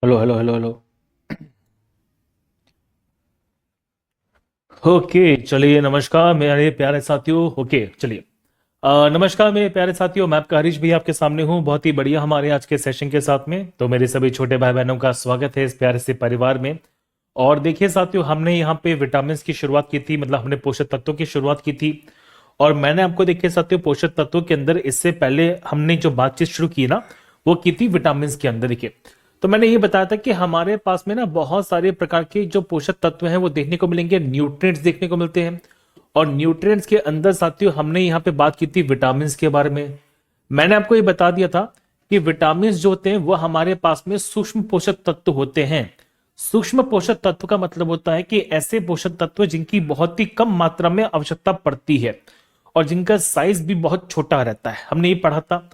Hello hello hello hello. Okay चलिए, नमस्कार मेरे प्यारे साथियों। ओके चलिए। नमस्कार मेरे प्यारे साथियों, मैं आपका हरीश भी आपके सामने हूँ, बहुत ही बढ़िया हमारे आज के सेशन के साथ में। तो मेरे सभी छोटे भाई बहनों का स्वागत है इस प्यारे से परिवार में। और देखिए साथियों, हमने यहाँ पे विटामिन की शुरुआत की थी, मतलब हमने पोषक तत्वों की शुरुआत की थी। और मैंने आपको देखिए साथियों, पोषक तत्वों के अंदर इससे पहले हमने जो बातचीत शुरू की ना, वो की थी विटामिन के अंदर। देखिए, तो मैंने ये बताया था कि हमारे पास में ना बहुत सारे प्रकार के जो पोषक तत्व हैं वो देखने को मिलेंगे, न्यूट्रिएंट्स देखने को मिलते हैं। और न्यूट्रिएंट्स के अंदर साथियों हमने यहाँ पे बात की थी विटामिन के बारे में। मैंने आपको ये बता दिया था कि विटामिन जो होते हैं वो हमारे पास में सूक्ष्म पोषक तत्व होते हैं। सूक्ष्म पोषक तत्व का मतलब होता है कि ऐसे पोषक तत्व जिनकी बहुत ही कम मात्रा में आवश्यकता पड़ती है और जिनका साइज भी बहुत छोटा रहता है, हमने ये पढ़ा था।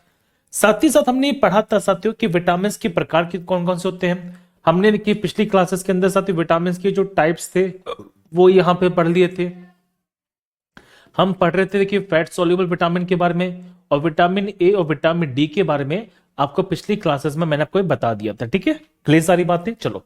साथ ही साथ हमने ये पढ़ा था साथियों कि विटामिन के प्रकार के कौन कौन से होते हैं। हमने देखिए पिछली क्लासेस के अंदर साथियों विटामिन के जो टाइप्स थे वो यहाँ पे पढ़ लिए थे। हम पढ़ रहे थे देखिए फैट सोल्यूबल विटामिन के बारे में, और विटामिन ए और विटामिन डी के बारे में आपको पिछली क्लासेस में मैंने आपको ये बता दिया था। ठीक है, क्लियर सारी बातें। चलो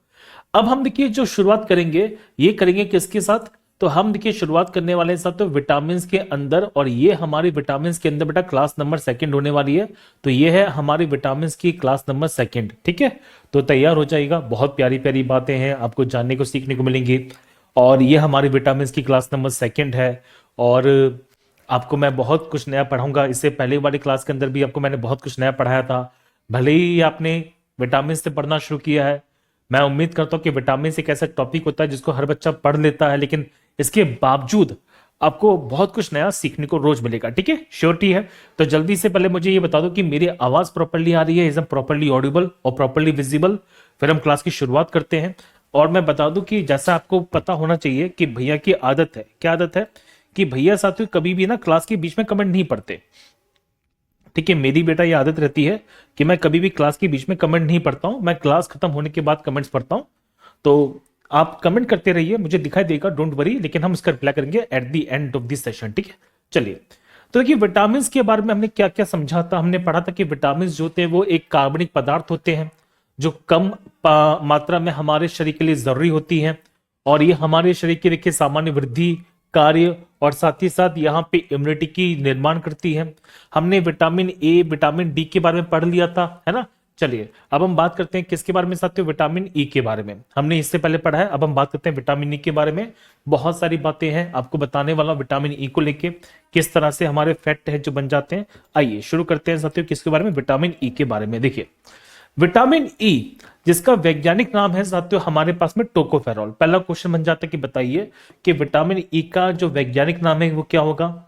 अब हम देखिए जो शुरुआत करेंगे, ये करेंगे किसके साथ। तो हम देखिए शुरुआत करने वाले हैं साथ तो विटामिन के अंदर, और ये हमारी विटामिन के अंदर बेटा क्लास नंबर सेकंड होने वाली है। तो ये है हमारी विटामिन की क्लास नंबर सेकंड। ठीक है, तो तैयार हो जाएगा, बहुत प्यारी प्यारी बातें हैं आपको जानने को सीखने को मिलेंगी। और ये हमारी विटामिन की क्लास नंबर सेकंड है। और आपको मैं बहुत कुछ नया पढ़ाऊंगा। इससे पहले वाली क्लास के अंदर भी आपको मैंने बहुत कुछ नया पढ़ाया था। भले ही आपने विटामिन से पढ़ना शुरू किया है, मैं उम्मीद करता हूं कि विटामिन एक ऐसा टॉपिक होता है जिसको हर बच्चा पढ़ लेता है, लेकिन इसके बावजूद आपको बहुत कुछ नया सीखने को रोज मिलेगा। ठीक है, श्योरिटी है। तो जल्दी से पहले मुझे ये बता दो कि मेरी आवाज प्रॉपर्ली आ रही है, इज प्रॉपर्ली ऑडिबल और प्रॉपर्ली विजिबल। फिर हम क्लास की शुरुआत करते हैं। और मैं बता दूं कि जैसा आपको पता होना चाहिए कि भैया की आदत है, क्या आदत है कि भैया साथियों कभी भी ना क्लास के बीच में कमेंट नहीं पढ़ते। ठीक है, मेरी बेटा ये आदत रहती है कि मैं कभी भी क्लास के बीच में कमेंट नहीं पढ़ता हूं, मैं क्लास खत्म होने के बाद कमेंट्स पढ़ता हूं। तो आप कमेंट करते रहिए, मुझे दिखाई देगा, डोंट वरी, लेकिन हम इसका रिप्लाई करेंगे at the end of this session. ठीक है, चलिए। तो देखिए विटामिन के बारे में हमने क्या क्या समझा था। हमने पढ़ा था कि विटामिन जो होते हैं वो एक कार्बनिक पदार्थ होते हैं जो कम मात्रा में हमारे शरीर के लिए जरूरी होती है। और ये हमारे शरीर की देखिए सामान्य वृद्धि, कार्य और साथ ही साथ यहाँ पे इम्यूनिटी की निर्माण करती है। हमने विटामिन ए विटामिन डी के बारे में पढ़ लिया था, है ना। चलिए अब हम बात करते हैं किसके बारे में साथियों, विटामिन ई के बारे में। हमने इससे पहले पढ़ा है, अब हम बात करते हैं विटामिन ई के बारे में। बहुत सारी बातें हैं आपको बताने वाला विटामिन ई को लेके, किस तरह से हमारे फैट है जो बन जाते हैं। आइए शुरू करते हैं साथियों किसके बारे में, विटामिन ई के बारे में। देखिए विटामिन ई जिसका वैज्ञानिक नाम है साथियों हमारे पास में टोकोफेरॉल। पहला क्वेश्चन बन जाता है कि बताइए कि विटामिन ई का जो वैज्ञानिक नाम है वो क्या होगा।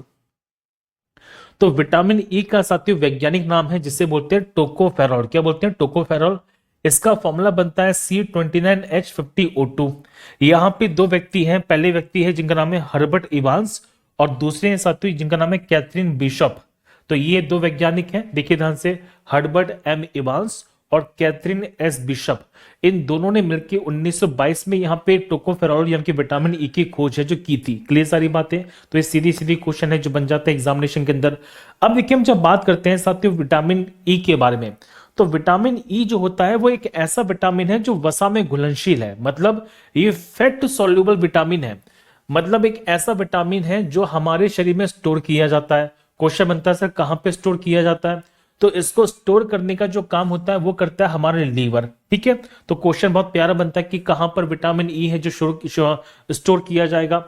तो विटामिन ई का साथियों वैज्ञानिक नाम है जिसे बोलते हैं टोकोफेरॉल। क्या बोलते हैं, टोकोफेरॉल। इसका फॉर्मूला बनता है C29H50O2। यहाँ पे दो व्यक्ति हैं, पहले व्यक्ति है जिनका नाम है हर्बर्ट इवांस और दूसरे हैं साथियों जिनका नाम है कैथरीन बिशप। तो ये दो वैज्ञानिक हैं, देखिए ध्यान से, हर्बर्ट एम इवांस और कैथरीन एस बिशप। इन दोनों ने मिलकर 1922 में यहाँ पे टोकोफेरॉल यानी कि विटामिन ई की खोज है जो की थी। क्लियर सारी बातें। तो ये सीधी सीधी क्वेश्चन है जो बन जाते हैं एग्जामिनेशन के अंदर। अब देखिए हम जब बात करते हैं साथियों विटामिन ई के बारे में, तो विटामिन ई जो होता है वो एक ऐसा विटामिन है जो वसा में घुलनशील है, मतलब ये फैट सॉल्युबल विटामिन है। मतलब एक ऐसा विटामिन है जो हमारे शरीर में स्टोर किया जाता है। क्वेश्चन बनता है सर कहां पे स्टोर किया जाता है, तो इसको स्टोर करने का जो काम होता है वो करता है हमारे लीवर। ठीक है, तो क्वेश्चन बहुत प्यारा बनता है कि कहां पर विटामिन ई है जो स्टोर किया जाएगा।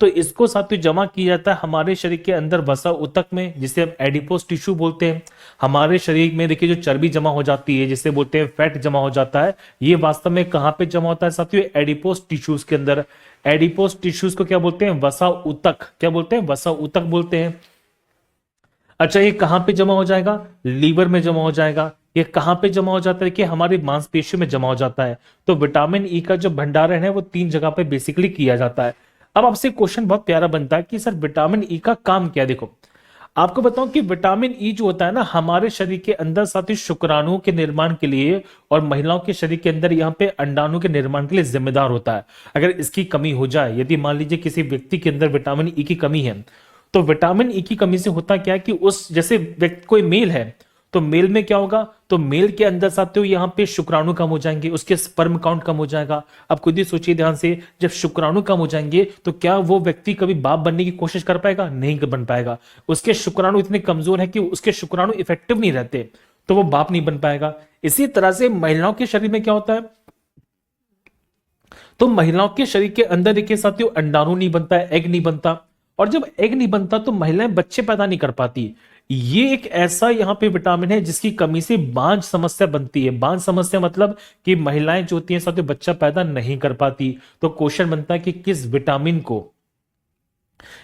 तो इसको साथियों जमा किया जाता है हमारे शरीर के अंदर वसा ऊतक में, जिसे हम एडिपोस टिश्यू बोलते हैं। हमारे शरीर में देखिए जो चर्बी जमा हो जाती है जिसे बोलते हैं फैट जमा हो जाता है, ये वास्तव में कहां पे जमा होता है साथियों, एडिपोस टिश्यूज के अंदर। एडिपोस टिश्यूज को क्या बोलते हैं, वसा ऊतक। क्या बोलते हैं, वसा ऊतक बोलते हैं। अच्छा ये कहां पे जमा हो जाएगा, लीवर में जमा हो जाएगा। ये कहां पे जमा हो जाता है कि हमारी मांसपेशियों में जमा हो जाता है। तो विटामिन ई का जो भंडारण है वो तीन जगह पे बेसिकली किया जाता है। अब आपसे क्वेश्चन बहुत प्यारा बनता है कि सर विटामिन ई का काम क्या है। देखो आपको बताऊं कि विटामिन ई जो होता है ना हमारे शरीर के अंदर साथी शुक्राणुओं के निर्माण के लिए और महिलाओं के शरीर के अंदर यहाँ पे अंडाणु के निर्माण के लिए जिम्मेदार होता है। अगर इसकी कमी हो जाए, यदि मान लीजिए किसी व्यक्ति के अंदर विटामिन ई की कमी है, तो विटामिन ई की कमी से होता क्या है कि उस जैसे व्यक्ति कोई मेल है तो मेल में क्या होगा, तो मेल के अंदर साथियों यहाँ पे शुक्राणु कम हो जाएंगे, उसके स्पर्म काउंट कम हो जाएगा। अब खुद ही सोचिए ध्यान से, जब शुक्राणु कम हो जाएंगे तो क्या वो व्यक्ति कभी बाप बनने की कोशिश कर पाएगा? नहीं बन पाएगा। उसके शुक्राणु इतने कमजोर है कि उसके शुक्राणु इफेक्टिव नहीं रहते, तो वो बाप नहीं बन पाएगा। इसी तरह से महिलाओं के शरीर में क्या होता है, तो महिलाओं के शरीर के अंदर देखिए साथियों अंडाणु नहीं बनता है, एग नहीं बनता, और जब एग नहीं बनता तो महिलाएं बच्चे पैदा नहीं कर पाती। ये एक ऐसा यहाँ पे विटामिन है जिसकी कमी से बांझ समस्या बनती है। बांझ समस्या मतलब कि महिलाएं जो होती हैं साथियों बच्चा पैदा नहीं कर पाती। तो क्वेश्चन बनता है कि किस विटामिन को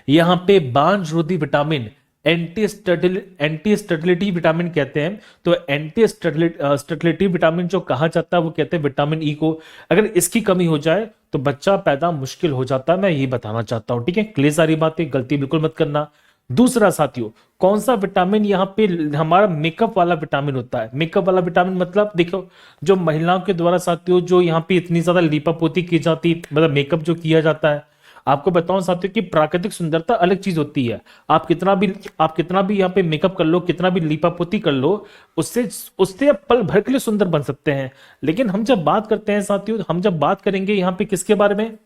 यहाँ पे बांझ रोधी विटामिन, एंटी स्टर्टिलिटी विटामिन कहते हैं। तो एंटी स्टर्टिलिटी विटामिन जो कहा जाता है वो कहते हैं विटामिन ई को। अगर इसकी कमी हो जाए तो बच्चा पैदा मुश्किल हो जाता है, मैं ये बताना चाहता हूं। ठीक है, क्लियर सारी बातें, गलती बिल्कुल मत करना। दूसरा साथियों, कौन सा विटामिन यहाँ पे हमारा मेकअप वाला विटामिन होता है। मेकअप वाला विटामिन मतलब देखो, जो महिलाओं के द्वारा साथियों जो यहाँ पे इतनी ज्यादा लीपापोती की जाती, मतलब मेकअप जो किया जाता है, आपको बताऊं साथियों कि प्राकृतिक सुंदरता अलग चीज होती है। आप कितना भी यहाँ पे मेकअप कर लो, कितना भी लीपापोती कर लो, उससे उससे आप पल भर के लिए सुंदर बन सकते हैं। लेकिन हम जब बात करते हैं साथियों, हम जब बात करेंगे यहाँ पे किसके बारे में,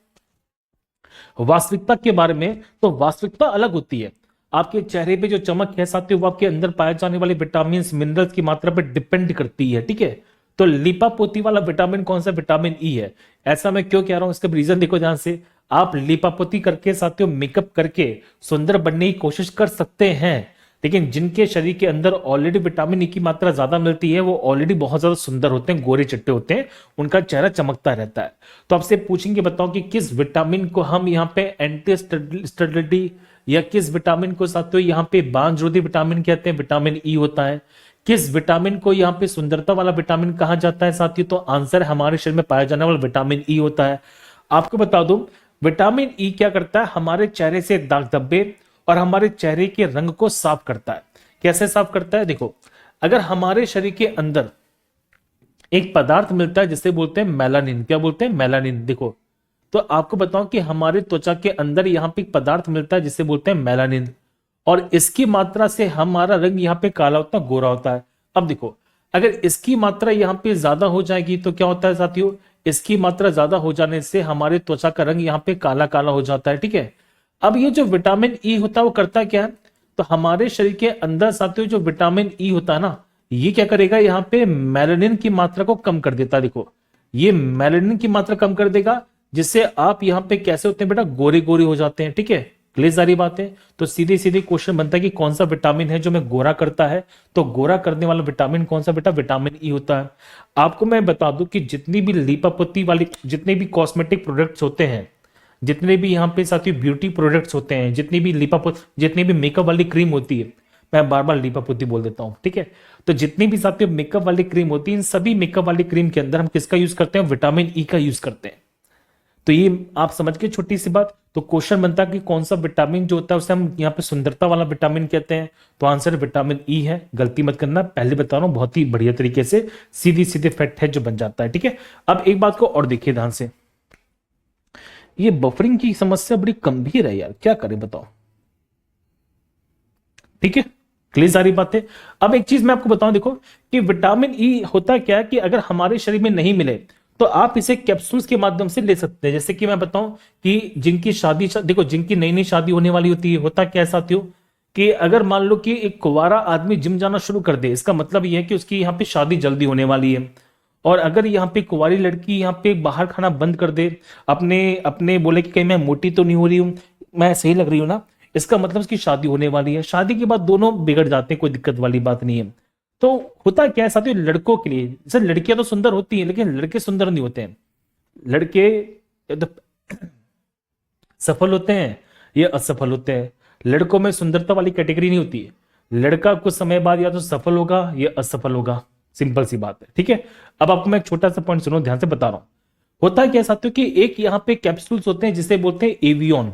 वास्तविकता के बारे में, तो वास्तविकता अलग होती है। आपके चेहरे पे जो चमक है साथियों वो आपके अंदर पाए जाने वाले विटामिन मिनरल्स की मात्रा पर डिपेंड करती है। ठीक है, तो लिपापोती वाला विटामिन कौन सा, विटामिन ई है। ऐसा मैं क्यों कह रहा हूं, इसका रीजन देखो ध्यान से। आप लिपापोती करके साथियों मेकअप करके सुंदर बनने की कोशिश कर सकते हैं, लेकिन जिनके शरीर के अंदर ऑलरेडी विटामिन ई की मात्रा ज्यादा मिलती है वो ऑलरेडी बहुत ज्यादा सुंदर होते हैं, गोरे चिट्टे होते हैं, उनका चेहरा चमकता रहता है। तो आपसे पूछेंगे बताओ कि किस विटामिन को हम यहाँ पे एंटी स्टर्डिलिटी या किस विटामिन को साथियों यहाँ पे बांझ रोधी विटामिन कहते हैं, विटामिन ई होता है। किस विटामिन को यहाँ पे सुंदरता वाला विटामिन कहा जाता है साथियों, तो आंसर हमारे शरीर में पाया जाने वाला विटामिन ई होता है। आपको बता दूं विटामिन ई क्या करता है, हमारे चेहरे से दाग धब्बे और हमारे चेहरे के रंग को साफ करता है। कैसे साफ करता है, देखो, अगर हमारे शरीर के अंदर एक पदार्थ मिलता है जिसे बोलते हैं मेलानिन, क्या बोलते हैं, मेलानिन। देखो, तो आपको बताऊं कि हमारे त्वचा के अंदर यहाँ पे एक पदार्थ मिलता है जिसे बोलते हैं मेलानिन, और इसकी मात्रा से हमारा रंग यहाँ पे काला होता है, गोरा होता है। अब देखो, अगर इसकी मात्रा यहाँ पे ज्यादा हो जाएगी तो क्या होता है साथियों, इसकी मात्रा ज्यादा हो जाने से हमारे त्वचा का रंग यहाँ पे काला काला हो जाता है। ठीक है, अब ये जो विटामिन ई होता है वो करता क्या है, तो हमारे शरीर के अंदर साथियों जो विटामिन ई होता है ना, ये क्या करेगा, यहाँ पे मेलानिन की मात्रा को कम कर देता है। देखो, ये मेलानिन की मात्रा कम कर देगा, जिससे आप यहाँ पे कैसे होते हैं बेटा, गोरे गोरे हो जाते हैं। ठीक है, क्लियर सारी बात है। तो सीधे सीधे क्वेश्चन बनता है कि कौन सा विटामिन है जो हमें गोरा करता है, तो गोरा करने वाला विटामिन कौन सा बेटा, विटामिन ई होता है। आपको मैं बता दूं कि जितनी भी लीपापोती वाली, जितने भी कॉस्मेटिक प्रोडक्ट्स होते हैं, जितने भी यहाँ पे साथियों ब्यूटी प्रोडक्ट्स होते हैं, जितनी भी मेकअप वाली क्रीम होती है, मैं बार बार लीपापोती बोल देता हूँ। ठीक है, तो जितनी भी साथियों मेकअप वाली क्रीम होती है, इन सभी मेकअप वाली क्रीम के अंदर हम किसका यूज करते हैं, विटामिन ई का यूज करते हैं। तो ये आप समझ के छोटी सी बात। तो क्वेश्चन बनता है कि कौन सा विटामिन जो होता है उसे हम यहाँ पे सुंदरता वाला विटामिन कहते हैं, तो आंसर विटामिन ई है। गलती मत करना, पहले बता रहा हूं, बहुत ही बढ़िया तरीके से सीधी सीधे फैक्ट है जो बन जाता है। ठीक है, अब एक बात को और देखिए ध्यान से, ये बफरिंग की समस्या बड़ी गंभीर है यार, क्या करें बताओ। ठीक है, क्लियर सारी बातें। अब एक चीज मैं आपको बताऊं, देखो कि विटामिन ई होता क्या है कि अगर हमारे शरीर में नहीं मिले तो आप इसे कैप्सूल्स के माध्यम से ले सकते हैं। जैसे कि मैं बताऊं कि जिनकी शादी देखो, जिनकी नई नई शादी होने वाली होती है, होता क्या है साथियों कि अगर मान लो कि एक कुंवारा आदमी जिम जाना शुरू कर दे, इसका मतलब यह है कि उसकी यहाँ पे शादी जल्दी होने वाली है। और अगर यहाँ पे कुंवारी लड़की यहाँ पे बाहर खाना बंद कर दे, अपने अपने बोले कि कहीं मैं मोटी तो नहीं हो रही हूं, मैं सही लग रही हूं ना, इसका मतलब उसकी शादी होने वाली है। शादी के बाद दोनों बिगड़ जाते हैं, कोई दिक्कत वाली बात नहीं है। तो होता क्या है साथियों, लड़कों के लिए, जैसे लड़कियां तो सुंदर होती हैं लेकिन लड़के सुंदर नहीं होते हैं। लड़के तो सफल होते हैं, ये असफल होते हैं। लड़कों में सुंदरता वाली कैटेगरी नहीं होती है। लड़का कुछ समय बाद या तो सफल होगा या असफल होगा, सिंपल सी बात है। ठीक है, अब आपको मैं एक छोटा सा पॉइंट सुनो, ध्यान से बता रहा हूं। होता क्या साथियों कि एक यहाँ पे कैप्सूल्स होते हैं जिसे बोलते हैं एवियन।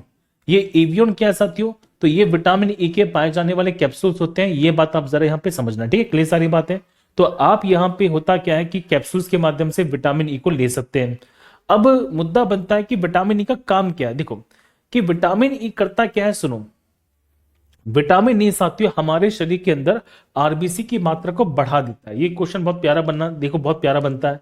ये एवियन क्या है साथियों, तो ये विटामिन ई के पाए जाने वाले कैप्सूल्स होते हैं। ये बात आप जरा यहाँ पे समझना, ठीक है, क्लियर सारी बात है। तो आप यहाँ पे होता क्या है कि कैप्सूल्स के माध्यम से विटामिन ई को ले सकते हैं। अब मुद्दा बनता है कि विटामिन ई का काम क्या है। देखो कि विटामिन ई करता क्या है, सुनो, विटामिन ई साथियों हमारे शरीर के अंदर आरबीसी की मात्रा को बढ़ा देता है। ये क्वेश्चन बहुत प्यारा बनना, देखो बहुत प्यारा बनता है।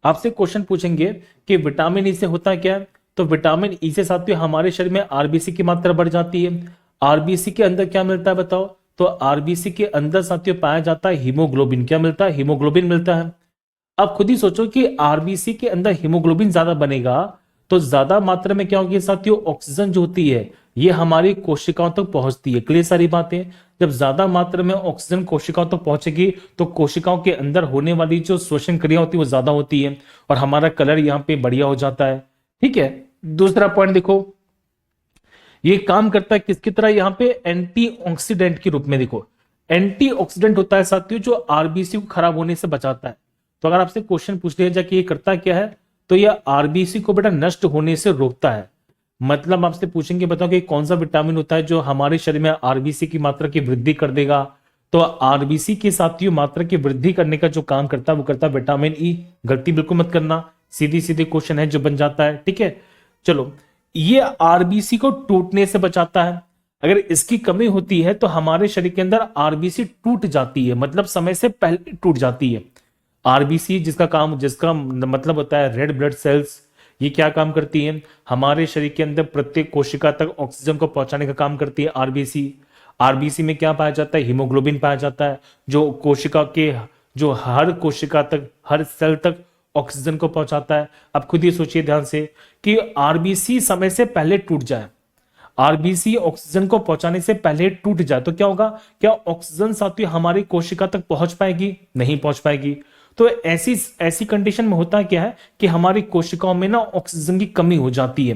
आपसे क्वेश्चन पूछेंगे कि विटामिन ई से होता क्या है, तो विटामिन ई से साथियों हमारे शरीर में आरबीसी की मात्रा बढ़ जाती है। आरबीसी के अंदर क्या मिलता है बताओ, तो आरबीसी के अंदर साथियों पाया जाता है हीमोग्लोबिन। क्या मिलता है, हीमोग्लोबिन मिलता है। अब खुद ही सोचो कि आरबीसी के अंदर हीमोग्लोबिन ज्यादा बनेगा तो ज्यादा मात्रा में क्या होगी साथियों, ऑक्सीजन जो होती है ये हमारी कोशिकाओं तक पहुंचती है। क्लियर सारी बातें। जब ज्यादा मात्रा में ऑक्सीजन कोशिकाओं तक पहुंचेगी तो कोशिकाओं के अंदर होने वाली जो श्वसन क्रिया होती है वो ज्यादा होती है और हमारा कलर यहाँ पे बढ़िया हो जाता है। ठीक है। दूसरा पॉइंट देखो, ये काम करता है किसकी तरह, यहाँ पे एंटीऑक्सीडेंट के रूप में। देखो एंटीऑक्सीडेंट होता है साथियों जो आरबीसी को खराब होने से बचाता है। तो अगर आपसे क्वेश्चन पूछ लिया जाए कि ये करता क्या है, तो ये आरबीसी को बेटा नष्ट होने से रोकता है। मतलब आपसे पूछेंगे बताओ कि कौन सा विटामिन होता है जो हमारे शरीर में आरबीसी की मात्रा की वृद्धि कर देगा, तो आरबीसी के साथियों मात्रा की वृद्धि करने का जो काम करता है वो करता है विटामिन ई। गलती बिल्कुल मत करना, सीधी सीधे क्वेश्चन है जो बन जाता है। ठीक है, चलो ये आरबीसी को टूटने से बचाता है। अगर इसकी कमी होती है तो हमारे शरीर के अंदर आरबीसी टूट जाती है, मतलब समय से पहले टूट जाती है। आरबीसी जिसका मतलब होता है रेड ब्लड सेल्स, ये क्या काम करती है, हमारे शरीर के अंदर प्रत्येक कोशिका तक ऑक्सीजन को पहुंचाने का काम करती है आरबीसी। आरबीसी में क्या पाया जाता है, हीमोग्लोबिन पाया जाता है जो कोशिका के, जो हर कोशिका तक, हर सेल तक ऑक्सीजन को पहुंचाता है। अब खुद ही सोचिए ध्यान से कि आरबीसी समय से पहले टूट जाए, आरबीसी ऑक्सीजन को पहुंचाने से पहले टूट जाए तो क्या होगा, क्या ऑक्सीजन साथियों हमारी कोशिका तक पहुंच पाएगी, नहीं पहुंच पाएगी। तो ऐसी ऐसी कंडीशन में होता क्या है कि हमारी कोशिकाओं में ना ऑक्सीजन की कमी हो जाती है।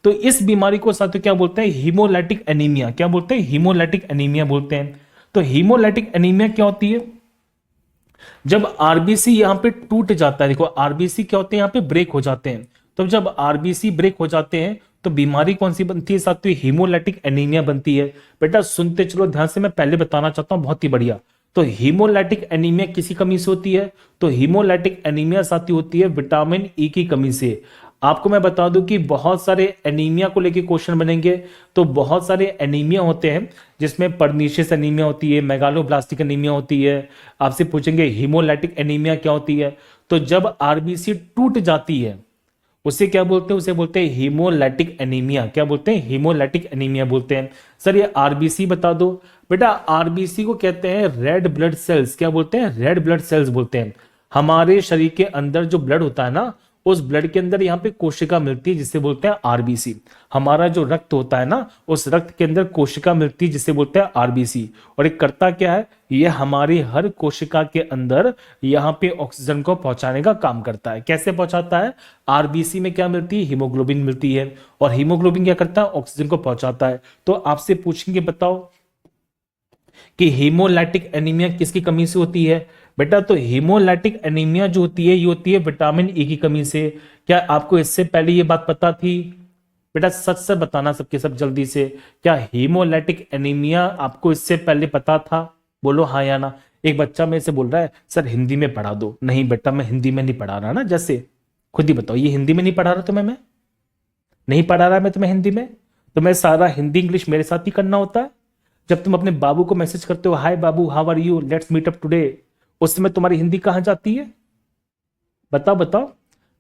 तो इस बीमारी को साथियों क्या बोलते हैं, हीमोलाइटिक एनीमिया। क्या बोलते हैं, हीमोलाइटिक एनीमिया बोलते हैं। तो हीमोलाइटिक एनीमिया क्या होती है, जब आरबीसी यहां पे टूट जाता है। देखो आरबीसी क्या होते हैं, यहां पे ब्रेक हो जाते हैं। तो जब आरबीसी ब्रेक हो जाते हैं तो बीमारी कौन सी बनती है साथियों, हीमोलाइटिक एनीमिया बनती है। बेटा सुनते चलो ध्यान से, मैं पहले बताना चाहता हूं, बहुत ही बढ़िया। तो हीमोलाइटिक एनीमिया किसी कमी से होती है, तो हीमोलाइटिक एनीमिया साथी होती है विटामिन ई की कमी से। आपको मैं बता दूं कि बहुत सारे एनीमिया को लेके क्वेश्चन बनेंगे। तो बहुत सारे एनीमिया होते हैं जिसमें परनीशियस एनीमिया होती है, मेगालोब्लास्टिक एनीमिया होती है। आपसे पूछेंगे हीमोलाइटिक एनीमिया क्या होती है, तो जब आरबीसी टूट जाती है उसे क्या बोलते हैं, उसे बोलते हैं हीमोलाइटिक एनीमिया। क्या बोलते हैं, हीमोलाइटिक एनीमिया बोलते हैं। सर ये आरबीसी बता दो। बेटा आरबीसी को कहते हैं रेड ब्लड सेल्स। क्या बोलते हैं, रेड ब्लड सेल्स बोलते हैं। हमारे शरीर के अंदर जो ब्लड होता है ना, उस ब्लड के अंदर यहाँ पे कोशिका मिलती है जिसे बोलते हैं आरबीसी। हमारा जो रक्त होता है ना, उस रक्त के अंदर कोशिका मिलती है जिसे बोलते हैं आरबीसी। और एक करता क्या है, ये हमारी हर कोशिका के अंदर यहाँ पे ऑक्सीजन को पहुंचाने का काम करता है। कैसे पहुंचाता है, आरबीसी में क्या मिलती है, हीमोग्लोबिन मिलती है, और हीमोग्लोबिन क्या करता है, ऑक्सीजन को पहुंचाता है। तो आपसे पूछेंगे बताओ कि हीमोलाइटिक एनीमिया किसकी कमी से होती है। बेटा तो हीमोलाइटिक एनीमिया जो होती है ये होती है विटामिन ई की कमी से। क्या आपको इससे पहले ये बात पता थी, बेटा सच से बताना सबके सब जल्दी से, क्या हीमोलाइटिक एनीमिया आपको इससे पहले पता था, बोलो हाँ या ना। एक बच्चा मेरे से बोल रहा है सर हिंदी में पढ़ा दो। नहीं बेटा मैं हिंदी में नहीं पढ़ा रहा ना, जैसे खुद ही बताओ, ये हिंदी में नहीं पढ़ा रहा तुम्हें, मैं नहीं पढ़ा रहा मैं तुम्हें हिंदी में, तो मैं सारा हिंदी इंग्लिश मेरे साथ ही करना होता है। जब तुम अपने बाबू को मैसेज करते हो हाय बाबू how are you let's meet up today, उस समय तुम्हारी हिंदी कहां जाती है, बताओ बताओ।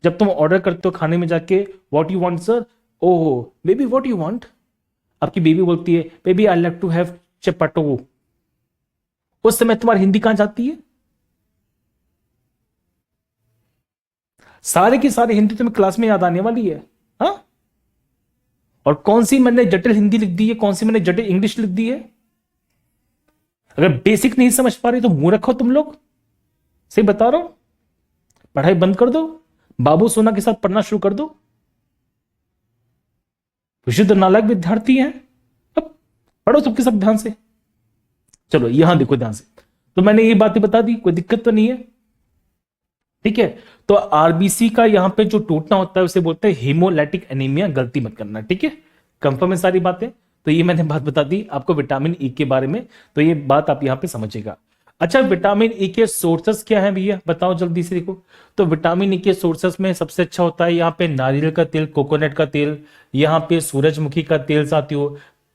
जब तुम ऑर्डर करते हो खाने में जाके व्हाट यू वांट सर, ओहो बेबी व्हाट यू वांट, आपकी बेबी बोलती है baby I like to have chapati, उस समय तुम्हारी हिंदी कहां जाती है। सारे की सारी हिंदी तुम्हें क्लास में याद आने वाली है। हाँ, और कौन सी मैंने जटिल हिंदी लिख दी है, कौन सी मैंने जटिल इंग्लिश लिख दी है। अगर बेसिक नहीं समझ पा रहे तो मूर्ख हो तुम लोग, सही बता रहा हूं। पढ़ाई बंद कर दो, बाबू सोना के साथ पढ़ना शुरू कर दो। विशुद्ध नालायक विद्यार्थी हैं, अब पढ़ो सबके सब ध्यान से। चलो यहां देखो ध्यान से, तो मैंने ये बातें बता दी, कोई दिक्कत तो नहीं है। ठीक है, तो आरबीसी का यहां पे जो टूटना होता है उसे बोलते हैं हीमोलाइटिक एनीमिया, गलती मत करना। ठीक है, कंफर्म है सारी बातें। तो ये मैंने बात बता दी आपको विटामिन ई के बारे में, तो ये बात आप यहां पे समझिएगा। अच्छा विटामिन ई के सोर्सेस क्या है भैया, बताओ जल्दी से। देखो तो विटामिन ई के सोर्सेस में सबसे अच्छा होता है यहाँ पे नारियल का तेल, कोकोनट का तेल, यहाँ पे सूरजमुखी का तेल साथियों,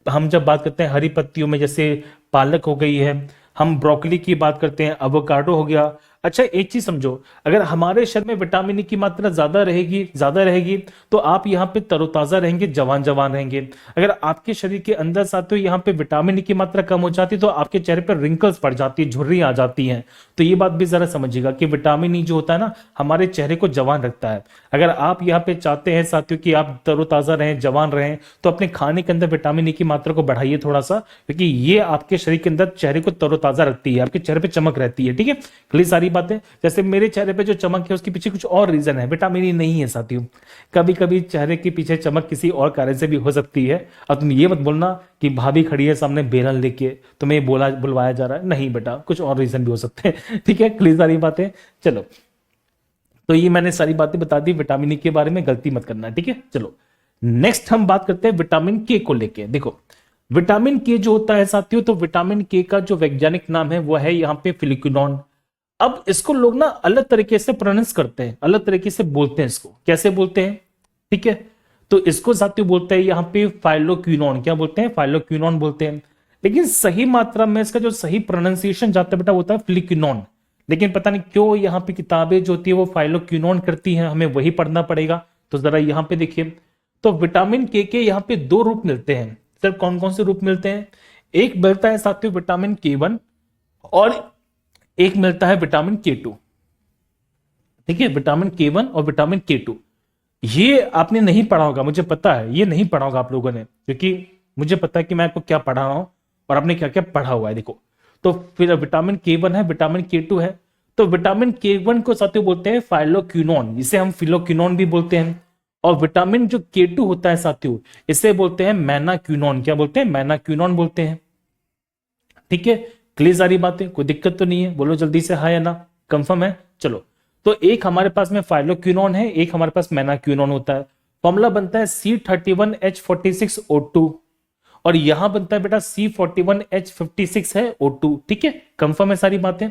हम जब बात करते हैं हरी पत्तियों में, जैसे पालक हो गई है, हम ब्रोकली की बात करते हैं, एवोकाडो हो गया। अच्छा एक चीज समझो, अगर हमारे शरीर में विटामिन ई की मात्रा ज्यादा रहेगी तो आप यहाँ पे तरोताजा रहेंगे, जवान जवान रहेंगे। अगर आपके शरीर के अंदर साथियों यहाँ पे विटामिन ई की मात्रा कम हो जाती तो आपके चेहरे पर रिंकल्स पड़ जाती है, झुर्रियां आ जाती हैं। तो ये बात भी जरा समझिएगा कि विटामिन ई जो होता है ना, हमारे चेहरे को जवान रखता है। अगर आप यहाँ पे चाहते हैं साथियों कि आप तरोताजा रहें, जवान रहें, तो अपने खाने के अंदर विटामिन ई की मात्रा को बढ़ाइए थोड़ा सा, क्योंकि ये आपके शरीर के अंदर चेहरे को तरोताजा रखती है, आपके चेहरे पे चमक रहती है। ठीक है, क्लियर सारी बातें। जैसे मेरे चेहरे पे जो चमक है उसके पीछे कुछ और रीजन है, विटामिन ई नहीं है साथियों। कभी कभी चेहरे के पीछे चमक किसी और कारण से भी हो सकती है। अब तुम ये मत बोलना कि भाभी खड़ी है सामने बेलन लेके तुम्हें बुलवाया जा रहा है, नहीं बेटा, कुछ और रीजन भी हो सकते हैं। ठीक है, क्लियर सारी बातें। चलो, तो ये मैंने सारी बातें बता दी विटामिन ई के बारे में, गलती मत करना। ठीक है, चलो नेक्स्ट हम बात करते हैं विटामिन के को लेके। देखो विटामिन के जो होता है साथियों, तो विटामिन के का जो वैज्ञानिक नाम है वो है यहाँ पे फिलिक्विनॉन। अब इसको लोग ना अलग तरीके से प्रोनाउंस करते हैं, अलग तरीके से बोलते हैं। इसको कैसे बोलते हैं? ठीक है, तो इसको साथियों बोलते हैं यहाँ पे फाइलोक्विनॉन। क्या बोलते हैं? फाइलोक्विनॉन बोलते हैं। लेकिन सही मात्रा में इसका जो सही प्रोनाउंसिएशन जाता है बेटा होता है फिलिक्विनॉन। लेकिन पता नहीं क्यों यहाँ पे किताबें जो होती है वो फाइलोक्विनॉन करती हैं, हमें वही पढ़ना पड़ेगा। तो जरा यहाँ पे देखिए, तो विटामिन के यहाँ पे दो रूप मिलते हैं। सर कौन कौन से रूप मिलते हैं? एक मिलता है साथियों विटामिन के1 और एक मिलता है विटामिन के2। ठीक है, विटामिन के1 और विटामिन के2। ये आपने नहीं पढ़ा होगा, मुझे पता है ये नहीं पढ़ा होगा आप लोगों ने, क्योंकि मुझे पता है कि मैं आपको क्या पढ़ा रहा हूं और आपने क्या क्या पढ़ा हुआ है। देखो, तो फिर विटामिन के1 है, विटामिन के2 है। तो विटामिन के1 को साथियों बोलते हैं फाइलोक्विनॉन, इसे हम फिलोक्विनॉन भी बोलते हैं। और विटामिन जो के2 होता है साथियों, इसे बोलते हैं मैनाक्विनॉन। क्या बोलते हैं? मैनाक्विनॉन बोलते हैं। ठीक है, क्लियर सारी बातें, कोई दिक्कत तो नहीं है? बोलो जल्दी से हाँ या ना, कंफर्म है? चलो, तो एक हमारे पास में फाइलोक्विनॉन है, एक हमारे पास मैनाक्विनॉन होता है। फॉर्मूला बनता है C31H46O2 और यहां बनता है बेटा C41H56 है O2। ठीक है, कंफर्म है सारी बातें?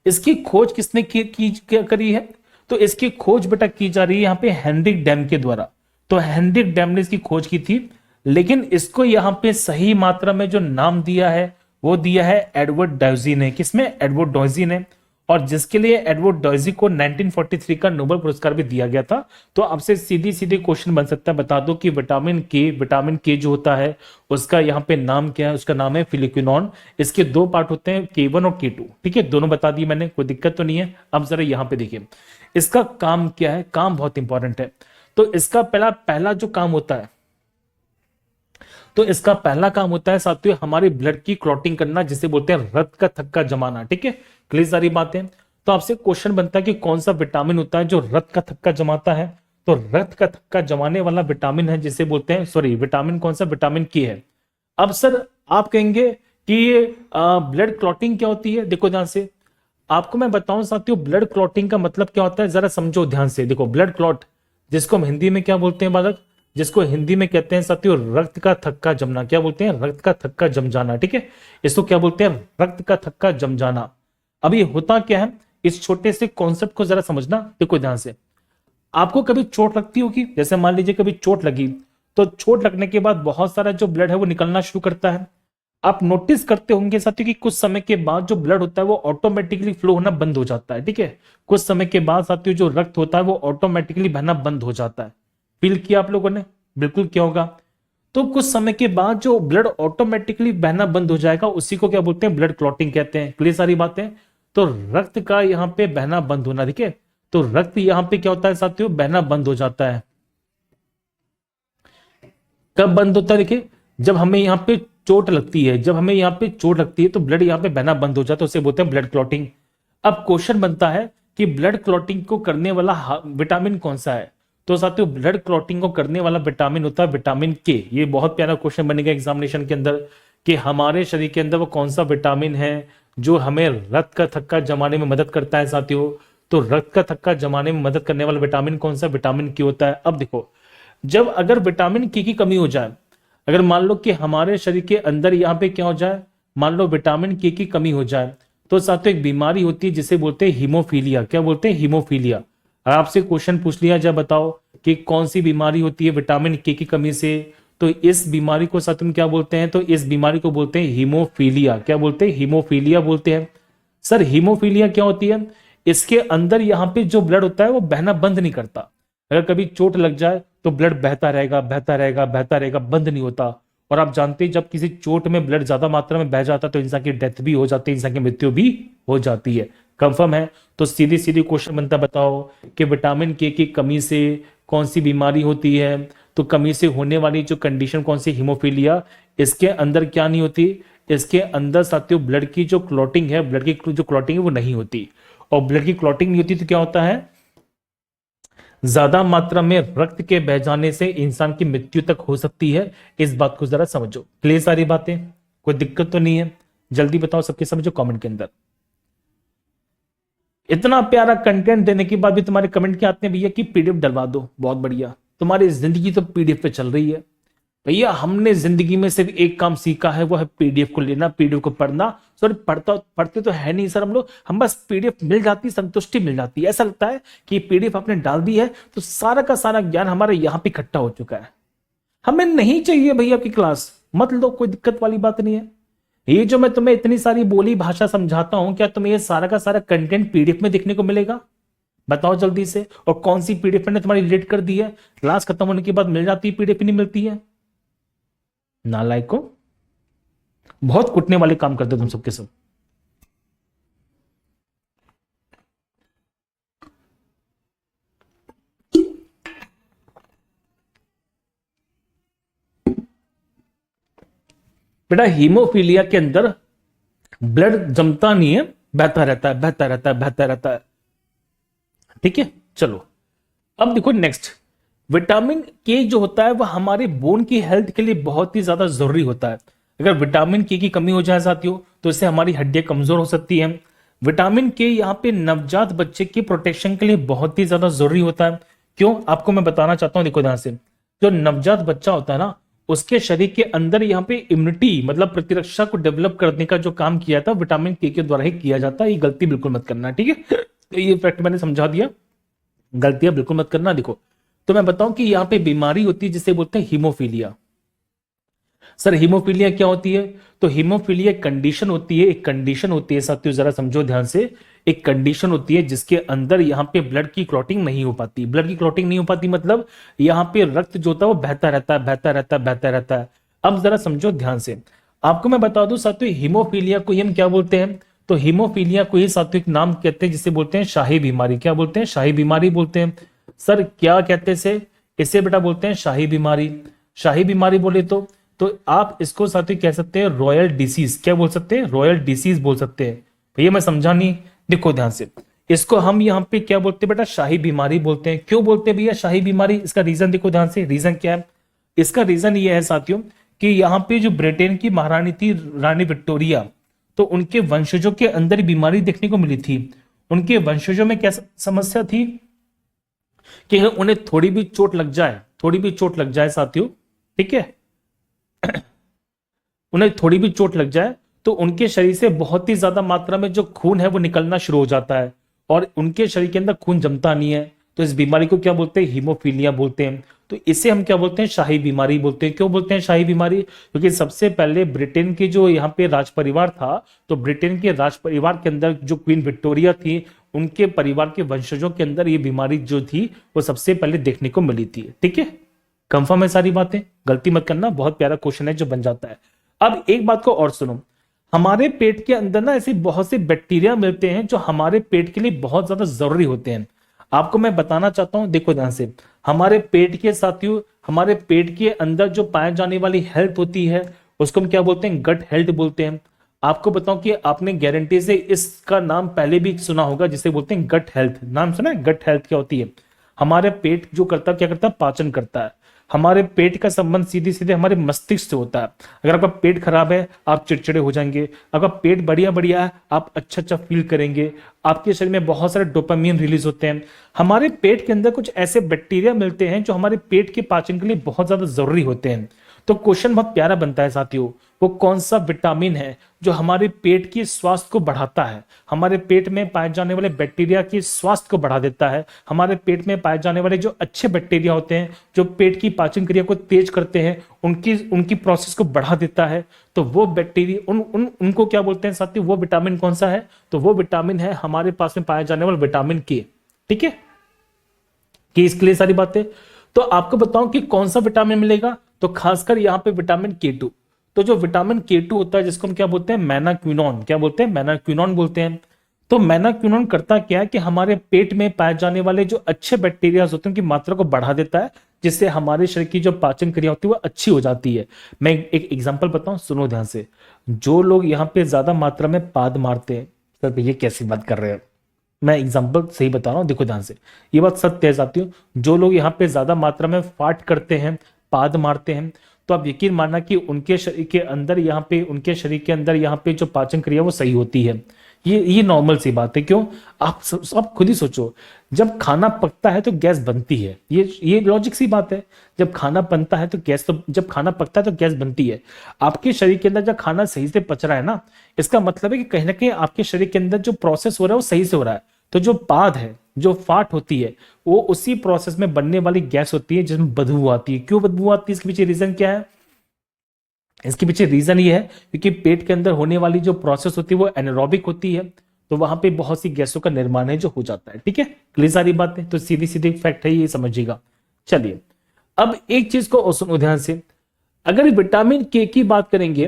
इसकी खोज किसने करी है? तो इसकी खोज बेटा की जा रही है यहाँ पे हेनरिक डैम के द्वारा। तो हेनरिक डैम ने इसकी खोज की थी, लेकिन इसको यहाँ पे सही मात्रा में जो नाम दिया है वो दिया है एडवर्ड डॉयजी ने। किसमें? एडवर्ड डॉयजी ने। और जिसके लिए एडवर्ड डॉयजी को 1943 का नोबेल पुरस्कार भी दिया गया था। तो आपसे सीधी सीधी क्वेश्चन बन सकता है, बता दो कि विटामिन के जो होता है उसका यहाँ पे नाम क्या है? उसका नाम है फिलिक्विनॉन। इसके दो पार्ट होते हैं, के1 और के2। ठीक है, दोनों बता दिए मैंने, कोई दिक्कत तो नहीं है। अब जरा यहाँ पे देखिए इसका काम क्या है, काम बहुत इंपॉर्टेंट है। तो इसका पहला जो काम होता है, तो इसका पहला काम होता है साथियों हमारे ब्लड की क्लॉटिंग करना, जिसे बोलते हैं रक्त का थक्का जमाना। ठीक है, क्लियर सारी बातें। तो आपसे क्वेश्चन बनता है कि कौन सा विटामिन होता है जो रक्त का थक्का जमाता है? तो रक्त का थक्का जमाने वाला विटामिन है जिसे बोलते हैं, सॉरी विटामिन कौन सा? विटामिन के है। अब सर आप कहेंगे कि ब्लड क्लॉटिंग क्या होती है? देखो ध्यान से, आपको मैं बताऊं साथियों ब्लड क्लॉटिंग का मतलब क्या होता है, जरा समझो ध्यान से। देखो ब्लड क्लॉट, जिसको हम हिंदी में क्या बोलते हैं बालक? जिसको हिंदी में कहते हैं साथियों रक्त का थक्का जमना। क्या बोलते हैं? रक्त का थक्का जम जाना। ठीक है, इसको क्या बोलते हैं? रक्त का थक्का जम जाना। अब ये होता क्या है, इस छोटे से कॉन्सेप्ट को जरा समझना। देखो ध्यान से, आपको कभी चोट लगती होगी, जैसे मान लीजिए कभी चोट लगी, तो चोट लगने के बाद बहुत सारा जो ब्लड है वो निकलना शुरू करता है। आप नोटिस करते होंगे साथियों कि कुछ समय के बाद जो ब्लड होता है वो ऑटोमेटिकली फ्लो होना बंद हो जाता है। ठीक है, कुछ समय के बाद साथियों जो रक्त होता है वो ऑटोमेटिकली बहना बंद हो जाता है। फील किया आप लोगों ने? बिल्कुल किया होगा। तो कुछ समय के बाद जो ब्लड ऑटोमेटिकली बहना बंद हो जाएगा, उसी को क्या बोलते हैं? ब्लड क्लॉटिंग कहते हैं। क्लियर सारी बातें? तो रक्त का यहाँ पे बहना बंद होना, ठीक है, तो रक्त यहाँ पे क्या होता है साथियों? बहना बंद हो जाता है। कब बंद होता है? देखिए, जब हमें यहाँ पे चोट लगती है, जब हमें यहाँ पे चोट लगती है तो ब्लड यहाँ पे बहना बंद हो जाता है, उसे बोलते हैं ब्लड क्लॉटिंग। अब क्वेश्चन बनता है कि ब्लड क्लॉटिंग को करने वाला विटामिन कौन सा है? तो साथियों ब्लड क्लॉटिंग को करने वाला विटामिन होता है विटामिन के। ये बहुत प्यारा क्वेश्चन बनेगा एग्जामिनेशन के अंदर कि हमारे शरीर के अंदर वो कौन सा विटामिन है जो हमें रक्त का थक्का जमाने में मदद करता है साथियों। तो रक्त का थक्का जमाने में मदद करने वाला विटामिन कौन सा? विटामिन के होता है। अब देखो, जब अगर विटामिन के की कमी हो जाए, अगर मान लो कि हमारे शरीर के अंदर यहाँ पे क्या हो जाए, मान लो विटामिन के की कमी हो जाए, तो साथियों एक बीमारी होती है जिसे बोलते हैं हीमोफीलिया। क्या बोलते हैं? हीमोफीलिया। आपसे क्वेश्चन पूछ लिया, जब बताओ कि कौन सी बीमारी होती है विटामिन के की कमी से, तो इस बीमारी को साथ में क्या बोलते हैं, तो इस बीमारी को बोलते हैं हीमोफीलिया। क्या बोलते हैं, हीमोफीलिया बोलते हैं। सर हीमोफीलिया क्या होती है, इसके अंदर यहां पे जो ब्लड होता है वो बहना बंद नहीं करता। अगर कभी चोट लग जाए तो ब्लड बहता रहेगा, बहता रहेगा, बहता रहेगा, बंद नहीं होता। और आप जानते हैं जब किसी चोट में ब्लड ज्यादा मात्रा में बह जाता है तो इंसान की डेथ भी हो जाती है, इंसान की मृत्यु भी हो जाती है। कंफर्म है? तो सीधी सीधी क्वेश्चन बनता, बताओ कि विटामिन के की कमी से कौन सी बीमारी होती है। तो कमी से होने वाली जो कंडीशन कौन सी, हीमोफीलिया। इसके अंदर क्या नहीं होती, इसके अंदर साथियों ब्लड की जो क्लॉटिंग है, ब्लड की जो क्लॉटिंग है वो नहीं होती। और ब्लड की क्लॉटिंग नहीं होती तो क्या होता है, ज्यादा मात्रा में रक्त के बह जाने से इंसान की मृत्यु तक हो सकती है। इस बात को जरा समझो। क्लियर सारी बातें, कोई दिक्कत तो नहीं है? जल्दी बताओ सबके समझो कमेंट के अंदर। इतना प्यारा कंटेंट देने के बाद भी तुम्हारे कमेंट क्या आते हैं, भैया कि पीडीएफ डलवा दो। बहुत बढ़िया, तुम्हारी जिंदगी तो पीडीएफ पे चल रही है। भैया हमने जिंदगी में सिर्फ एक काम सीखा है, वो है पीडीएफ को लेना, पीडीएफ को पढ़ना। सॉरी पढ़ते तो है नहीं सर हम लोग, हम बस पीडीएफ मिल जाती, संतुष्टि मिल जाती है। ऐसा लगता है कि पीडीएफ आपने डाल दी है तो सारा का सारा ज्ञान हमारे यहाँ पे इकट्ठा हो चुका है। हमें नहीं चाहिए भैया आपकी क्लास, मत लो, कोई दिक्कत वाली बात नहीं है। ये जो मैं तुम्हें इतनी सारी बोली भाषा समझाता हूं, क्या तुम्हें ये सारा का सारा कंटेंट पीडीएफ में देखने को मिलेगा? बताओ जल्दी से। और कौन सी पीडीएफ मैंने तुम्हारी डिलीट कर दी है? क्लास खत्म होने के बाद मिल जाती है, पीडीएफ नहीं मिलती है। नालायक को बहुत कुटने वाले काम करते तुम सबके सब। बेटा हीमोफीलिया के अंदर ब्लड जमता नहीं है, बहता रहता है, बहता रहता है, बहता रहता है। ठीक है, चलो अब देखो नेक्स्ट। विटामिन के जो होता है वह हमारे बोन की हेल्थ के लिए बहुत ही ज्यादा जरूरी होता है। अगर विटामिन के की कमी हो जाए साथियों तो इससे हमारी हड्डियां कमजोर हो सकती हैं। विटामिन के यहाँ पे नवजात बच्चे की प्रोटेक्शन के लिए बहुत ही ज्यादा जरूरी होता है। क्यों, आपको मैं बताना चाहता हूं। देखो ध्यान से, जो नवजात बच्चा होता है ना, उसके शरीर के अंदर यहाँ पे इम्यूनिटी मतलब प्रतिरक्षा को डेवलप करने का जो काम किया था विटामिन के द्वारा ही किया जाता है। ये गलती बिल्कुल मत करना, ठीक है? तो ये फैक्ट मैंने समझा दिया, गलतियां बिल्कुल मत करना। देखो तो मैं बताऊं कि यहाँ पे बीमारी होती है जिसे बोलते हैं हीमोफीलिया। सर हीमोफीलिया क्या होती है? तो हीमोफीलिया एक कंडीशन होती है, एक कंडीशन होती है साथियों, जरा समझो ध्यान से। एक कंडीशन होती है जिसके अंदर यहाँ पे ब्लड की क्लॉटिंग नहीं हो पाती। ब्लड की क्लॉटिंग नहीं हो पाती मतलब यहाँ पे रक्त जो होता है वो बहता रहता है, बहता रहता है, बहता रहता है। अब जरा समझो ध्यान से, आपको मैं बता दूं साथियों, हीमोफीलिया को हम क्या बोलते हैं? तो हीमोफीलिया को ही सात्विक नाम कहते हैं जिसे बोलते हैं शाही बीमारी। क्या बोलते हैं? शाही बीमारी बोलते हैं। सर क्या कहते हैं इसे बेटा? बोलते हैं शाही बीमारी। शाही बीमारी बोले तो आप इसको सात्विक कह सकते हैं रॉयल डिसीज। क्या बोल सकते हैं? रॉयल डिसीज बोल सकते हैं। भैया मैं समझा नहीं, देखो ध्यान से। इसको हम यहाँ पे क्या बोलते हैं बेटा? शाही बीमारी बोलते हैं। क्यों बोलते हैं भैया शाही बीमारी? इसका रीजन देखो ध्यान से, रीजन क्या है? इसका रीजन ये है साथियों कि यहाँ पे जो ब्रिटेन की महारानी थी, रानी विक्टोरिया, तो उनके वंशजों के अंदर बीमारी देखने को मिली थी। उनके वंशजों में क्या समस्या थी कि उन्हें थोड़ी भी चोट लग जाए, थोड़ी भी चोट लग जाए साथियों, ठीक है, उन्हें थोड़ी भी चोट लग जाए तो उनके शरीर से बहुत ही ज्यादा मात्रा में जो खून है वो निकलना शुरू हो जाता है और उनके शरीर के अंदर खून जमता नहीं है। तो इस बीमारी को क्या बोलते हैं? हीमोफीलिया बोलते हैं। तो इसे हम क्या बोलते हैं? शाही बीमारी बोलते हैं। क्यों बोलते हैं शाही बीमारी? क्योंकि सबसे पहले ब्रिटेन के जो यहाँ पे राज परिवार था, तो ब्रिटेन के राज परिवार के अंदर जो क्वीन विक्टोरिया थी, उनके परिवार के वंशजों के अंदर ये बीमारी जो थी वो सबसे पहले देखने को मिली थी। ठीक है, कंफर्म है सारी बातें? गलती मत करना, बहुत प्यारा क्वेश्चन है जो बन जाता है। अब एक बात को और सुनो, हमारे पेट के अंदर ना ऐसे बहुत से बैक्टीरिया मिलते हैं जो हमारे पेट के लिए बहुत ज्यादा जरूरी होते हैं। आपको मैं बताना चाहता हूं, देखो ध्यान से, हमारे पेट के साथियों, हमारे पेट के अंदर जो पाए जाने वाली हेल्थ होती है उसको हम क्या बोलते हैं? गट हेल्थ बोलते हैं। आपको बताऊं कि आपने गारंटी से इसका नाम पहले भी सुना होगा जिसे बोलते हैं गट हेल्थ। नाम सुना है? गट हेल्थ क्या होती है? हमारे पेट जो करता है, क्या करता है? पाचन करता है। हमारे पेट का संबंध सीधे सीधे हमारे मस्तिष्क से होता है। अगर आपका पेट खराब है आप चिड़चिड़े हो जाएंगे, अगर पेट बढ़िया बढ़िया है आप अच्छा अच्छा फील करेंगे, आपके शरीर में बहुत सारे डोपामीन रिलीज होते हैं। हमारे पेट के अंदर कुछ ऐसे बैक्टीरिया मिलते हैं जो हमारे पेट के पाचन के लिए बहुत ज्यादा जरूरी होते हैं। तो क्वेश्चन बहुत प्यारा बनता है साथियों, वो कौन सा विटामिन है जो हमारे पेट की स्वास्थ्य को बढ़ाता है, हमारे पेट में पाए जाने वाले बैक्टीरिया की स्वास्थ्य को बढ़ा देता है, हमारे पेट में पाए जाने वाले जो अच्छे बैक्टीरिया होते हैं जो पेट की पाचन क्रिया को तेज करते हैं, उनकी उनकी प्रोसेस को बढ़ा देता है। तो वो बैक्टीरिया उनको क्या बोलते हैं साथियों, वो विटामिन कौन सा है, तो वो विटामिन है हमारे पास में पाया जाने वाला विटामिन के। ठीक है, कि इसके लिए सारी बातें। तो आपको बताऊं कि कौन सा विटामिन मिलेगा, तो खासकर यहां पे विटामिन K2। तो जो विटामिन K2 होता है जिसको हम क्या बोलते हैं, मैनाक्विनोन, क्या बोलते हैं, मैनाक्विनोन बोलते हैं। तो मैनाक्विनोन करता क्या है कि हमारे पेट में पाए जाने वाले जो अच्छे बैक्टीरिया होते हैं उनकी मात्रा को बढ़ा देता है, जिससे हमारे शरीर की जो पाचन क्रिया होती है वो अच्छी हो जाती है। मैं एक एग्जांपल बताऊं, सुनो ध्यान से। जो लोग यहाँ पे ज्यादा मात्रा में पाद मारते हैं, सर ये कैसी बात कर रहे हैं, मैं एग्जांपल सही बता रहा हूँ, देखो ध्यान से, ये बात सत्य है साथियों। जो लोग यहाँ पे ज्यादा मात्रा में फाट करते हैं, पाद मारते हैं, तो आप यकीन मानना कि उनके शरीर के अंदर यहाँ पे जो पाचन क्रिया वो सही होती है। ये नॉर्मल सी बात है। क्यों, आप खुद ही सोचो, जब खाना पकता है तो गैस बनती है, ये लॉजिक सी बात है। जब खाना बनता है तो जब खाना पकता है तो गैस बनती है। आपके शरीर के अंदर जब खाना सही से पच रहा है ना, इसका मतलब है कि कहीं ना कहीं आपके शरीर के अंदर जो प्रोसेस हो रहा है वो सही से हो रहा है। तो जो पाद है, जो फाट होती है, वो उसी प्रोसेस में बनने वाली गैस होती है जिसमें बदबू आती है। क्यों बदबू आती है, इसके पीछे रीजन क्या है, इसके पीछे रीजन ये है क्योंकि पेट के अंदर होने वाली जो प्रोसेस होती है वो एनारोबिक होती है, तो वहां पे बहुत सी गैसों का निर्माण है जो हो जाता है। ठीक है, क्लियर सारी बातें, तो सीधी सीधी फैक्ट है, ये समझिएगा। चलिए, अब एक चीज को सुनो ध्यान से, अगर विटामिन के की बात करेंगे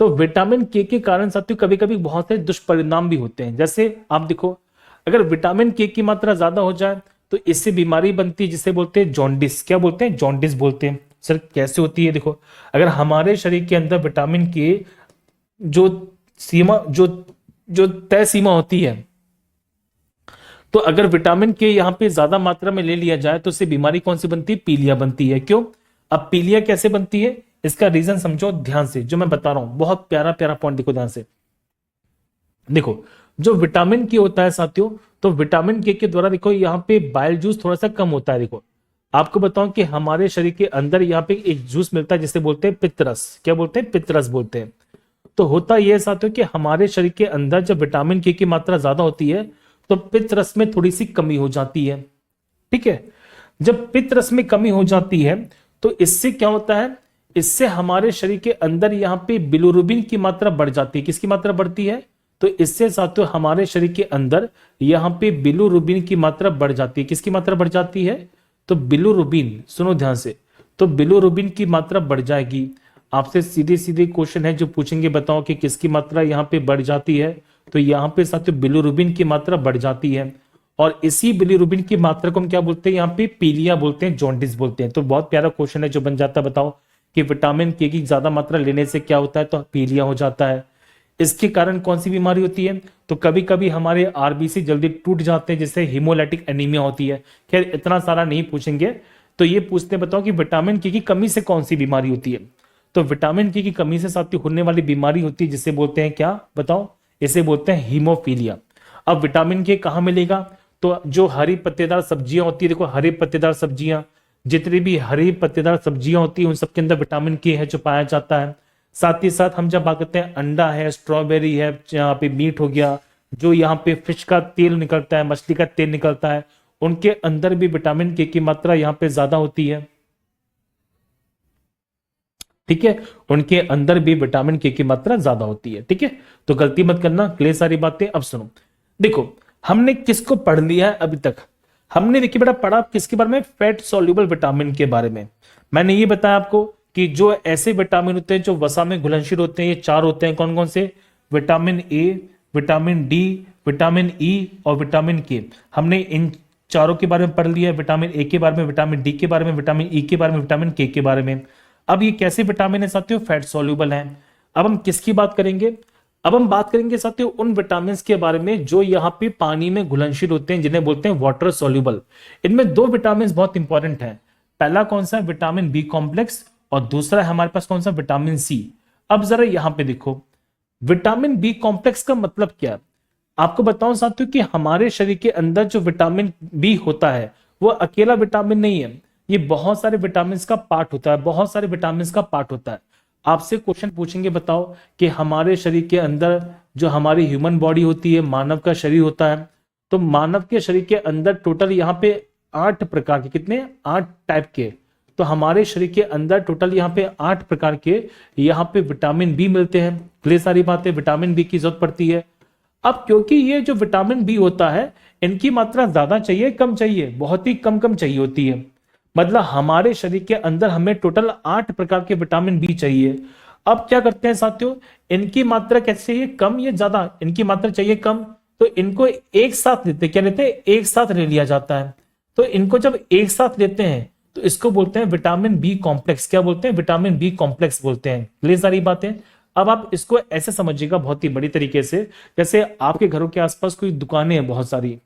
तो विटामिन के कारण साथियों कभी कभी बहुत से दुष्परिणाम भी होते हैं। जैसे आप देखो, अगर विटामिन के की मात्रा ज्यादा हो जाए तो इससे बीमारी बनती है जिसे बोलते हैं जॉन्डिस। क्या बोलते हैं, जॉन्डिस बोलते हैं। सर कैसे होती है, देखो, अगर हमारे शरीर के अंदर विटामिन के जो सीमा जो तय सीमा होती है, तो अगर विटामिन के यहाँ पे ज्यादा मात्रा में ले लिया जाए तो इससे बीमारी कौन सी बनती है, पीलिया बनती है। क्यों, अब पीलिया कैसे बनती है, इसका रीजन समझो ध्यान से, जो मैं बता रहा हूं बहुत प्यारा प्यारा पॉइंट, देखो ध्यान से। देखो, जो विटामिन के होता है साथियों, तो विटामिन के द्वारा देखो यहाँ पे बाइल जूस थोड़ा सा कम होता है। देखो, आपको बताऊं कि हमारे शरीर के अंदर यहाँ पे एक जूस मिलता है जिसे बोलते हैं पित्तरस। क्या बोलते हैं, पित्तरस बोलते हैं। तो होता यह साथियों कि हमारे शरीर के अंदर जब विटामिन के की मात्रा ज्यादा होती है तो पित्त रस में थोड़ी सी कमी हो जाती है। ठीक है, जब पित्त रस में कमी हो जाती है तो इससे क्या होता है, इससे हमारे शरीर के अंदर यहाँ पे बिलिरुबिन की मात्रा बढ़ जाती है। किसकी मात्रा बढ़ती है, तो इससे साथियों हमारे शरीर के अंदर यहाँ पे बिलिरुबिन की मात्रा बढ़ जाती है। किसकी मात्रा बढ़ जाती है, तो बिलिरुबिन, सुनो ध्यान से, तो बिलिरुबिन की मात्रा बढ़ जाएगी। आपसे सीधे सीधे क्वेश्चन है जो पूछेंगे, बताओ कि किसकी मात्रा यहाँ पे बढ़ जाती है, तो यहाँ पे साथियों बिलिरुबिन की मात्रा बढ़ जाती है। और इसी बिलिरुबिन की मात्रा को हम क्या बोलते हैं, यहाँ पे पीलिया बोलते हैं, जॉन्डिस बोलते हैं। तो बहुत प्यारा क्वेश्चन है जो बन जाता है, बताओ कि विटामिन के की ज्यादा मात्रा लेने से क्या होता है, तो पीलिया हो जाता है। इसके कारण कौन सी बीमारी होती है, तो कभी कभी हमारे आरबीसी जल्दी टूट जाते हैं जिससे हीमोलाइटिक एनीमिया होती है। खैर इतना सारा नहीं पूछेंगे, तो ये पूछते बताओ कि विटामिन के की कमी से कौन सी बीमारी होती है, तो विटामिन के की कमी से साथियों होने वाली बीमारी होती है जिसे बोलते हैं क्या, बताओ, इसे बोलते हैं हीमोफीलिया। अब विटामिन के कहाँ मिलेगा, तो जो हरी पत्तेदार सब्जियां होती है, देखो हरी पत्तेदार सब्जियां, जितनी भी हरी पत्तेदार सब्जियां होती है उन सबके अंदर विटामिन के है जो पाया जाता है। साथ ही साथ हम जब बात करते हैं अंडा है, स्ट्रॉबेरी है, यहाँ पे मीट हो गया, जो यहाँ पे फिश का तेल निकलता है, मछली का तेल निकलता है, उनके अंदर भी विटामिन के की मात्रा यहाँ पे ज्यादा होती है। ठीक है, उनके अंदर भी विटामिन के की मात्रा ज्यादा होती है। ठीक है, तो गलती मत करना, क्लियर सारी बातें। अब सुनो, देखो हमने किसको पढ़ लिया है अभी तक, हमने देखिए बेटा पढ़ा किसके बारे में, फैट सॉल्युबल विटामिन के बारे में। मैंने ये बताया आपको कि जो ऐसे विटामिन होते हैं जो वसा में घुलनशील होते हैं, ये चार होते हैं। कौन कौन से, vitamin A, vitamin D, vitamin E और विटामिन के। हमने इन चारों के बारे में पढ़ लिया है, विटामिन ए के बारे में, विटामिन डी के बारे में, विटामिन ई के बारे में, विटामिन के बारे में। अब ये कैसे विटामिन है साथियों, फैट सॉल्युबल है। अब हम किसकी बात करेंगे, अब हम बात करेंगे साथियों उन विटामिन के बारे में जो यहाँ पे पानी में घुलनशील होते हैं, जिन्हें बोलते हैं वाटर सॉल्युबल। इनमें दो विटामिन बहुत इंपॉर्टेंट है, पहला कौन सा है, विटामिन बी कॉम्प्लेक्स, और दूसरा है हमारे पास कौन सा, विटामिन सी। अब जरा यहां पे देखो, विटामिन बी कॉम्प्लेक्स का मतलब क्या है, आपको बताऊं साथियों कि हमारे शरीर के अंदर जो विटामिन बी होता है वो अकेला विटामिन नहीं है। ये बहुत सारे विटामिन का पार्ट होता है, बहुत सारे विटामिन का पार्ट होता है। आपसे क्वेश्चन पूछेंगे, बताओ कि हमारे शरीर के अंदर जो हमारी ह्यूमन बॉडी होती है, मानव का शरीर होता है, तो मानव के शरीर के अंदर टोटल यहाँ पे 8 प्रकार के, कितने, 8 टाइप के, तो हमारे शरीर के अंदर टोटल यहाँ पे 8 प्रकार के यहाँ पे विटामिन बी मिलते हैं। क्लियर सारी बातें, विटामिन बी की जरूरत पड़ती है। अब क्योंकि ये जो विटामिन बी होता है, इनकी मात्रा ज्यादा चाहिए कम चाहिए, बहुत ही कम कम चाहिए होती है। मतलब हमारे शरीर के अंदर हमें टोटल 8 प्रकार के विटामिन बी चाहिए। अब क्या करते हैं साथियों, इनकी मात्रा कैसे चाहिए, कम या ज्यादा, इनकी मात्रा चाहिए कम, तो इनको एक साथ लेते हैं, क्या लेते हैं, एक साथ ले लिया जाता है। तो इनको जब एक साथ लेते हैं तो इसको बोलते हैं विटामिन बी कॉम्प्लेक्स। क्या बोलते हैं, विटामिन बी कॉम्प्लेक्स बोलते हैं। क्लियर सारी बातें। अब आप इसको ऐसे समझिएगा बहुत ही बड़ी तरीके से, जैसे आपके घरों के आसपास कोई दुकानें हैं बहुत सारी।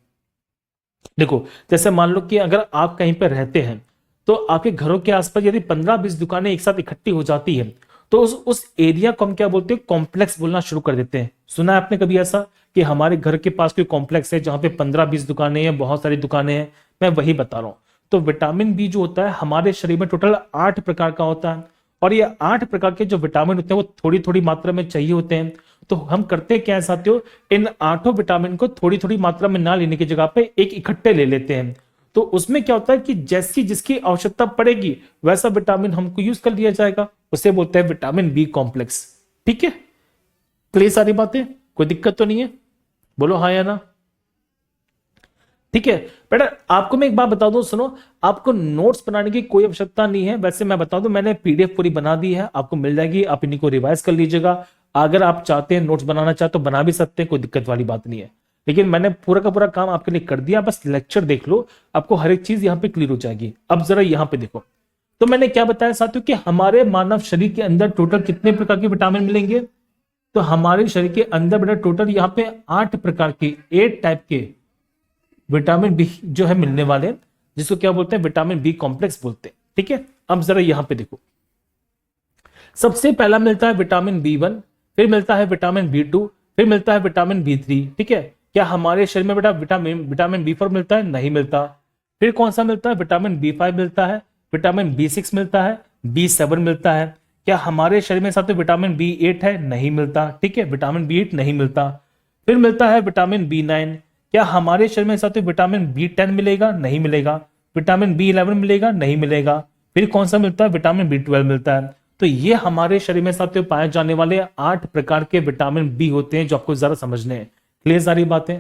देखो, जैसे मान लो कि अगर आप कहीं पर रहते हैं तो आपके घरों के आसपास यदि 15-20 दुकानें एक साथ इकट्ठी हो जाती है तो उस एरिया को हम क्या बोलते हैं, कॉम्प्लेक्स बोलना शुरू कर देते हैं। सुना है आपने कभी ऐसा कि हमारे घर के पास कोई कॉम्प्लेक्स है जहां पे 15-20 दुकानें हैं, बहुत सारी दुकानें हैं? मैं वही बता रहा हूं। तो विटामिन बी जो होता है हमारे शरीर में टोटल 8 प्रकार का होता है, और ये 8 प्रकार के जो विटामिन होते हैं वो थोड़ी थोड़ी मात्रा में चाहिए होते हैं। तो हम करते क्या है साथियों, इन 8 विटामिन को थोड़ी थोड़ी मात्रा में ना लेने की जगह पे एक इकट्ठे ले लेते हैं। तो उसमें क्या होता है कि जैसी जिसकी आवश्यकता पड़ेगी वैसा विटामिन हमको यूज कर लिया जाएगा, उसे बोलते हैं विटामिन बी कॉम्प्लेक्स। ठीक है, क्लियर सारी बातें, कोई दिक्कत तो नहीं है? बोलो हाँ या ना। ठीक है बेटा, आपको मैं एक बात बता दूं, सुनो, आपको नोट्स बनाने की कोई आवश्यकता नहीं है। वैसे मैं बता दूं, मैंने पीडीएफ पूरी बना दी है, आपको मिल जाएगी, आप इन्हीं को रिवाइज कर लीजिएगा। अगर आप चाहते हैं नोट्स बनाना चाहते तो बना भी सकते हैं, कोई दिक्कत वाली बात नहीं है। लेकिन मैंने पूरा का पूरा काम आपके लिए कर दिया, बस लेक्चर देख लो, आपको हर एक चीज यहाँ पे क्लियर हो जाएगी। अब जरा यहाँ पे देखो, तो मैंने क्या बताया साथियों कि हमारे मानव शरीर के अंदर टोटल कितने प्रकार के विटामिन मिलेंगे? तो हमारे शरीर के अंदर बेटा टोटल यहाँ पे 8 प्रकार के, 8 टाइप के विटामिन बी जो है मिलने वाले हैं, जिसको क्या बोलते हैं, विटामिन बी कॉम्प्लेक्स बोलते हैं। ठीक है, अब जरा यहां पे देखो, सबसे पहला मिलता है विटामिन बी 1, फिर मिलता है विटामिन बी 2, फिर मिलता है विटामिन बी 3। ठीक है, क्या हमारे शरीर में बेटा विटामिन बी 4 मिलता है? नहीं मिलता। फिर कौन सा मिलता है, विटामिन बी 5 मिलता है, विटामिन बी 6 मिलता है, बी 7 मिलता है। क्या हमारे शरीर में साथ विटामिन बी 8 है? नहीं मिलता। ठीक है, विटामिन बी 8 नहीं मिलता। फिर मिलता है विटामिन बी 9। क्या हमारे शरीर में साथ विटामिन बी 10 मिलेगा? नहीं मिलेगा। विटामिन बी 11 मिलेगा? नहीं मिलेगा। फिर कौन सा मिलता है, विटामिन बी 12 मिलता है। तो ये हमारे शरीर में साथ पाए जाने वाले 8 प्रकार के विटामिन बी होते हैं, जो आपको जरा समझने हैं। क्लियर सारी बातें,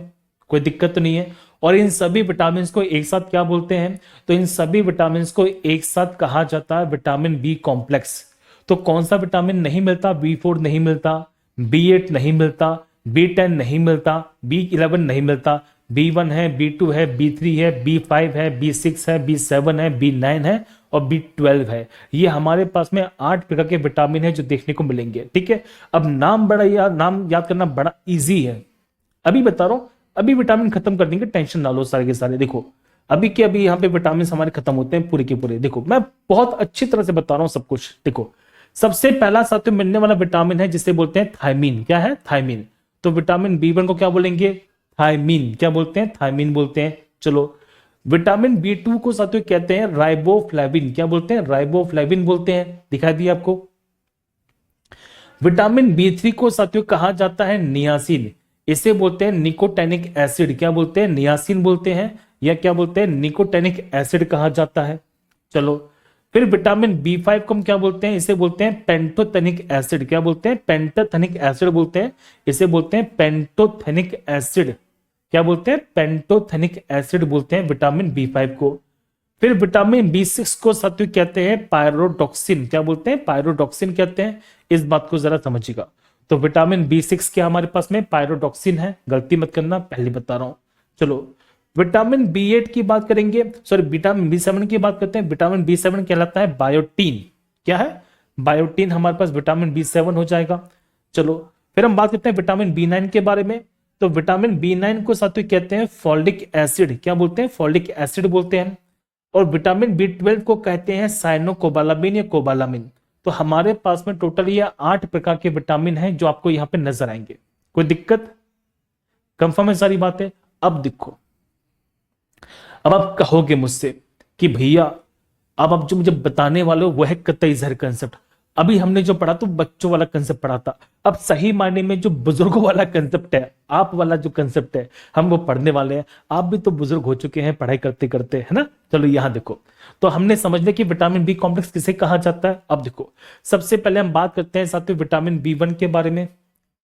कोई दिक्कत तो नहीं है? और इन सभी विटामिन को एक साथ क्या बोलते हैं, तो इन सभी विटामिन को एक साथ कहा जाता है विटामिन बी कॉम्प्लेक्स। तो कौन सा विटामिन नहीं मिलता, बी 4 नहीं मिलता, बी 8 नहीं मिलता, बी 10 नहीं मिलता, बी 11 नहीं मिलता, बी 1 है, बी 2 है, बी 3 है, बी 5 है, बी 6 है, बी 7 है, बी 9 है और बी 12 है। ये हमारे पास में 8 प्रकार के विटामिन है जो देखने को मिलेंगे। ठीक है, अब नाम याद करना बड़ा इजी है। अभी बता रहा हूं, अभी विटामिन खत्म कर देंगे, टेंशन ना लो सारे के सारे। देखो अभी के अभी यहाँ पे विटामिन हमारे खत्म होते हैं पूरे के पूरे। देखो मैं बहुत अच्छी तरह से बता रहा हूं सब कुछ। देखो सबसे पहला साथ में मिलने वाला विटामिन है जिसे बोलते हैं थायमीन। क्या है, थायमीन। तो विटामिन बी 1 को क्या बोलेंगे, थायमीन। क्या बोलते हैं, थायमीन बोलते हैं। चलो, विटामिन बी 2 को साथियों कहते हैं राइबोफ्लेविन। क्या बोलते हैं, राइबोफ्लेविन बोलते हैं। दिखा दिया आपको। विटामिन बी 3 को साथियों कहा जाता है नियासिन। इसे बोलते हैं निकोटेनिक एसिड। क्या बोलते हैं, नियासिन बोलते हैं, या क्या बोलते हैं, निकोटेनिक एसिड कहा जाता है। चलो, फिर विटामिन बी 5 को हम क्या बोलते हैं, इसे बोलते हैं पेंटोथेनिक एसिड। क्या बोलते हैं, पेंटोथेनिक एसिड बोलते हैं, इसे बोलते हैं पेंटोथेनिक एसिड। क्या बोलते हैं, पेंटोथेनिक एसिड बोलते हैं विटामिन बी 5 को। फिर विटामिन बी 6 को साथियों कहते हैं पायरोडॉक्सिन। क्या बोलते हैं, पायरोडॉक्सिन कहते हैं। इस बात को जरा समझिएगा। तो विटामिन बी 6 क्या हमारे पास में, पायरोडॉक्सिन है, गलती मत करना, पहले बता रहा हूं। चलो, विटामिन बी 8 की बात करेंगे, सॉरी विटामिन बी 7 की बात करते हैं। विटामिन बी 7 कहलाता है बायोटीन। क्या है, बायोटीन हमारे पास विटामिन बी 7 हो जाएगा। चलो, फिर हम बात करते हैं विटामिन बी 9 के बारे में। तो विटामिन बी 9 को साथियों कहते हैं फोलिक एसिड। क्या बोलते हैं, फोलिक एसिड बोलते हैं। और विटामिन बी 12 को कहते हैं साइनोकोबालामिन या कोबालामिन। तो हमारे पास में टोटल ये 8 प्रकार के विटामिन हैं जो आपको यहां पे नजर आएंगे। कोई दिक्कत, कंफर्म है सारी बातें? अब देखो, अब आप कहोगे मुझसे कि भैया अब जो मुझे बताने वाले हो वो है कतई जहर कंसेप्ट। अभी हमने जो पढ़ा तो बच्चों वाला कंसेप्ट पढ़ा था, अब सही मायने में जो बुजुर्गों वाला कंसेप्ट है, आप वाला जो कंसेप्ट है, हम वो पढ़ने वाले हैं। आप भी तो बुजुर्ग हो चुके हैं पढ़ाई करते करते, है ना। चलो यहां देखो, तो हमने समझ लिया कि विटामिन बी कॉम्प्लेक्स किसे कहा जाता है। अब देखो, सबसे पहले हम बात करते हैं साथियों विटामिन बी 1 के बारे में।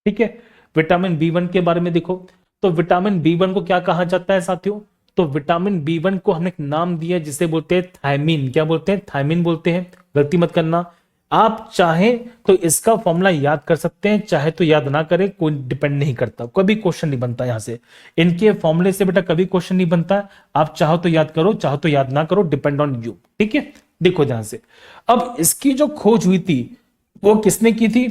ठीक है, विटामिन बी 1 के बारे में देखो, तो विटामिन बी 1 को क्या कहा जाता है साथियों। तो विटामिन बी 1 को हमने एक नाम दिया जिसे बोलते हैं थायमीन। क्या बोलते हैं? थायमीन बोलते हैं, गलती मत करना। आप चाहें तो इसका फॉर्मूला याद कर सकते हैं, चाहे तो याद ना करें, कोई डिपेंड नहीं करता, कभी क्वेश्चन नहीं बनता यहां से। इनके फॉर्मूले से बेटा कभी क्वेश्चन नहीं बनता। आप चाहो तो याद करो, चाहो तो याद ना करो, डिपेंड ऑन यू। ठीक है, देखो ध्यान से। अब इसकी जो खोज हुई थी वो किसने की थी?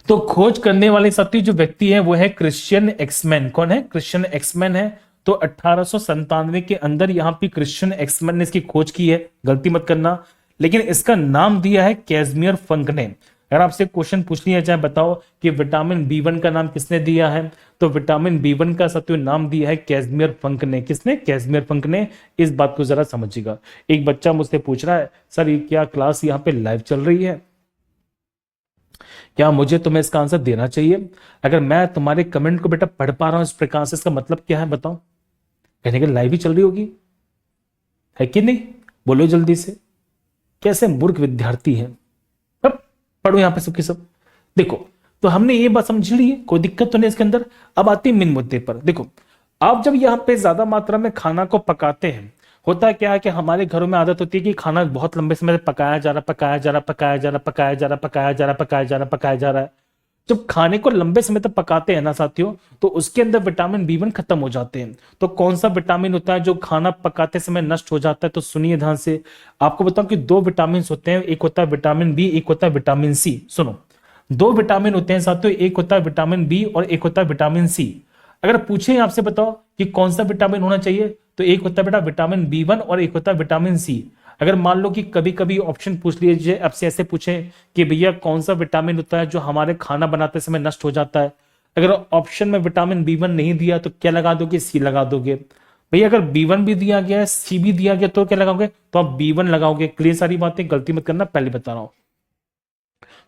तो खोज करने वाले साथी जो व्यक्ति है वो है क्रिश्चियन एक्समैन। कौन है? क्रिश्चियन एक्समैन है। तो 1897 के अंदर यहां पे क्रिश्चियन एक्समैन ने इसकी खोज की है, गलती मत करना। लेकिन इसका नाम दिया है कैज़मियर फंक ने। अगर आपसे क्वेश्चन पूछ लिया जाए, बताओ कि विटामिन बी 1 का नाम किसने दिया है, तो विटामिन बी 1 का साथियों नाम दिया है कैज़मियर फंक ने। किसने? कैज़मियर फंक ने। इस बात को जरा समझिएगा। एक बच्चा मुझसे पूछ रहा है, सर ये क्या क्लास यहाँ पे लाइव चल रही है, क्या मुझे तुम्हें इसका आंसर देना चाहिए? अगर मैं तुम्हारे कमेंट को बेटा पढ़ पा रहा हूं इस प्रकार से, इसका मतलब क्या है बताओ? कहने के लाइव ही चल रही होगी, है कि नहीं? बोलो जल्दी से। कैसे मूर्ख विद्यार्थी हैं। अब पढ़ो यहां पे सबके सब। देखो, तो हमने ये बात समझ ली है, कोई दिक्कत तो नहीं इसके अंदर। अब आती है मेन मुद्दे पर। देखो, आप जब यहां पे ज्यादा मात्रा में खाना को पकाते हैं, होता क्या है कि हमारे घरों में आदत होती है कि खाना बहुत लंबे समय से पकाया जा रहा, पकाया जा रहा, पकाया जा रहा, पकाया जा रहा, पकाया जा रहा, पकाया जा रहा, पकाया जा रहा है। जब खाने को लंबे समय तक पकाते हैं ना साथियों, तो उसके अंदर विटामिन बी 1 खत्म हो जाते हैं। तो कौन सा विटामिन होता है जो खाना पकाते समय नष्ट हो जाता है? तो सुनिए ध्यान से, आपको बताऊं कि दो विटामिन होते हैं, एक होता है विटामिन बी, एक होता है विटामिन सी। सुनो, दो विटामिन होते हैं साथियों, एक होता है विटामिन बी और एक होता है विटामिन सी। अगर पूछे आपसे बताओ कि कौन सा विटामिन होना चाहिए, तो एक होता है बेटा विटामिन बी 1 और एक होता है विटामिन सी। अगर मान लो कि कभी कभी ऑप्शन पूछ लीजिए आपसे, ऐसे पूछे कि भैया कौन सा विटामिन होता है जो हमारे खाना बनाते समय नष्ट हो जाता है, अगर ऑप्शन में विटामिन बी 1 नहीं दिया तो क्या लगा दोगे? सी लगा दोगे। भैया अगर बी 1 भी दिया गया है, सी भी दिया गया, तो क्या लगाओगे? तो आप बी 1 लगाओगे। क्लियर सारी बातें, गलती मत करना, पहले बता रहा हूं।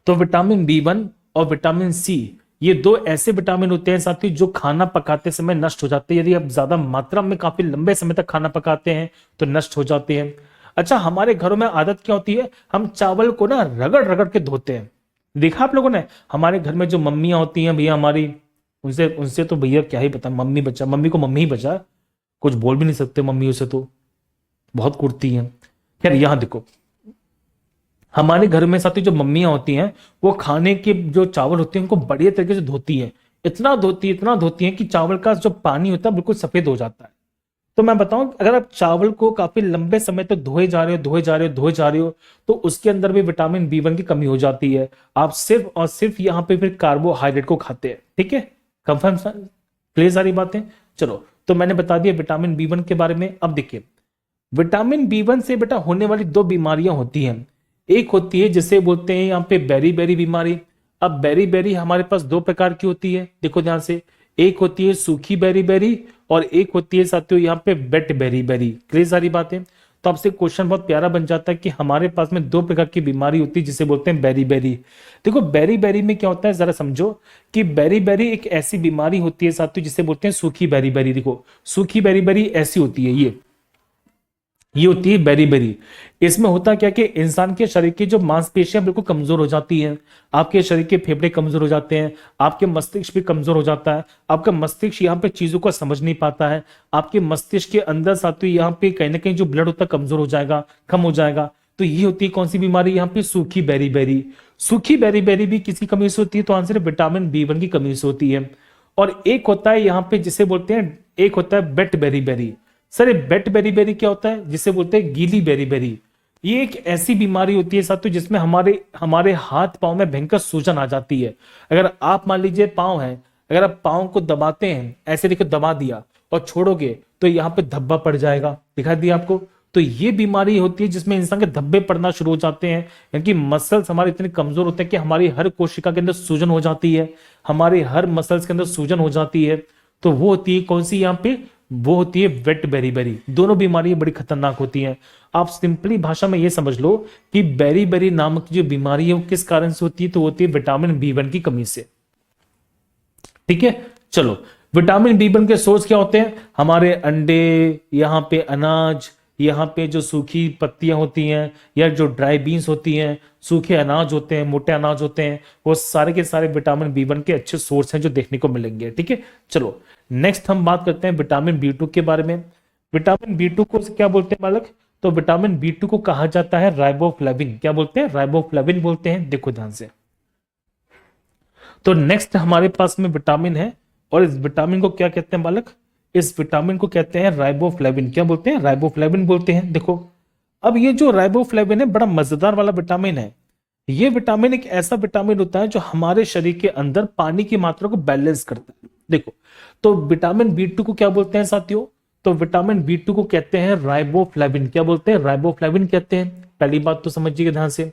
तो विटामिन बी 1 और विटामिन सी, ये दो ऐसे विटामिन होते हैं साथी जो खाना पकाते समय नष्ट हो जाते हैं। यदि आप ज्यादा मात्रा में काफी लंबे समय तक खाना पकाते हैं तो नष्ट हो जाते हैं। अच्छा, हमारे घरों में आदत क्या होती है, हम चावल को ना रगड़ रगड़ के धोते हैं। देखा आप लोगों ने? हमारे घर में जो मम्मियां होती हैं भैया हमारी, उनसे उनसे तो भैया क्या ही पता, मम्मी को मम्मी ही बचा, कुछ बोल भी नहीं सकते मम्मियों से, तो बहुत कुटती हैं। खैर यहां देखो, हमारे घर में साथी जो मम्मियां होती हैं वो खाने के जो चावल होते हैं उनको बढ़िया तरीके से धोती हैं। इतना धोती हैं कि चावल का जो पानी होता है बिल्कुल सफेद हो जाता है। तो मैं बताऊं, अगर आप चावल को काफी लंबे समय तक धोए जा रहे हो, धोए जा रहे हो, तो उसके अंदर भी विटामिन बी 1 की कमी हो जाती है। आप सिर्फ और सिर्फ यहाँ पे फिर कार्बोहाइड्रेट को खाते हैं। ठीक है, कंफर्म? क्लियर सारी बातें। चलो, तो मैंने बता दिया विटामिन बी 1 के बारे में। अब देखिए, विटामिन बी 1 से बेटा होने वाली दो बीमारियां होती हैं। एक होती है जिसे बोलते हैं यहाँ पे बेरी बेरी बीमारी। अब बेरी बेरी हमारे पास दो प्रकार की होती है, देखो ध्यान से। एक होती है सूखी बेरी बेरी और एक होती है साथियों यहाँ पे वेट बेरी बेरी। क्लियर सारी बातें। तो आपसे क्वेश्चन बहुत प्यारा बन जाता है कि हमारे पास में दो प्रकार की बीमारी होती है जिसे बोलते हैं बेरी बेरी। देखो बेरी बेरी में क्या होता है जरा समझो, कि बेरी बेरी एक ऐसी बीमारी होती है साथियों जिसे बोलते हैं सूखी बेरी बेरी। देखो सूखी बेरी बेरी ऐसी होती है, ये होती है बेरी बेरी। इसमें होता क्या कि इंसान के शरीर की जो मांसपेशियां बिल्कुल कमजोर हो जाती हैं, आपके शरीर के फेफड़े कमजोर हो जाते हैं, आपके मस्तिष्क भी कमजोर हो जाता है। आपका मस्तिष्क यहाँ पे चीजों को समझ नहीं पाता है। आपके मस्तिष्क के अंदर साथियों यहाँ पे कहीं ना कहीं जो ब्लड होता है कमजोर हो जाएगा, कम हो जाएगा। तो ये होती है कौन सी बीमारी? यहाँ पे सूखी बेरी बेरी। सूखी बेरी बेरी भी किसी कमी से होती है, तो आंसर है विटामिन बी 1 की कमी से होती है। और एक होता है यहाँ पे जिसे बोलते हैं, एक होता है वेट बेरी बेरी। सर ये वेट बेरी बेरी क्या होता है? जिसे बोलते हैं गीली बेरी बेरी। ये एक ऐसी बीमारी होती है साथियों जिसमें हमारे हाथ पांव में भयंकर सूजन आ जाती है। अगर आप मान लीजिए पांव है, अगर आप पांव को दबाते हैं, ऐसे देखो दबा दिया और छोड़ोगे तो यहाँ पे धब्बा पड़ जाएगा, दिखा दिया आपको। तो ये बीमारी होती है जिसमें इंसान के धब्बे पड़ना शुरू हो जाते हैं, यानी मसल्स हमारे इतने कमजोर होते हैं कि हमारी हर कोशिका के अंदर सूजन हो जाती है, हमारे हर मसल्स के अंदर सूजन हो जाती है। तो वो होती है कौन सी? यहाँ पे वो होती है वेट बेरीबेरी। दोनों बीमारियां बड़ी खतरनाक होती हैं। आप सिंपली भाषा में ये समझ लो कि बेरीबेरी नामक जो बीमारी है वो किस कारण से होती है, तो होती है विटामिन बी वन की कमी से। ठीक है, चलो विटामिन बी वन के सोर्स क्या होते हैं? हमारे अंडे, यहाँ पे अनाज, यहाँ पे जो सूखी पत्तियां होती हैं या जो ड्राई बीन्स होती हैं, सूखे अनाज होते हैं, मोटे अनाज होते हैं, वो सारे के सारे विटामिन बी वन के अच्छे सोर्स हैं जो देखने को मिलेंगे। ठीक है, चलो नेक्स्ट हम बात करते हैं विटामिन बी टू के बारे में। विटामिन बी टू को क्या बोलते हैं बालक? तो विटामिन बी टू को कहा जाता है राइबोफ्लेविन। क्या बोलते हैं? राइबोफ्लेविन बोलते हैं। देखो ध्यान से, तो नेक्स्ट हमारे पास में विटामिन है, और इस विटामिन को क्या कहते हैं बालक? इस विटामिन को कहते हैं राइबोफ्लेविन। क्या बोलते हैं? राइबोफ्लेविन बोलते हैं। देखो, अब ये जो राइबोफ्लेविन है बड़ा मजेदार वाला विटामिन है। ये विटामिन एक ऐसा विटामिन होता है जो हमारे शरीर के अंदर पानी की मात्रा को बैलेंस करता है। देखो, तो विटामिन बी टू को क्या बोलते हैं साथियों? तो विटामिन बी टू को कहते हैं राइबोफ्लेविन। क्या बोलते हैं? राइबोफ्लेविन कहते हैं। पहली बात तो समझिएगा ध्यान से,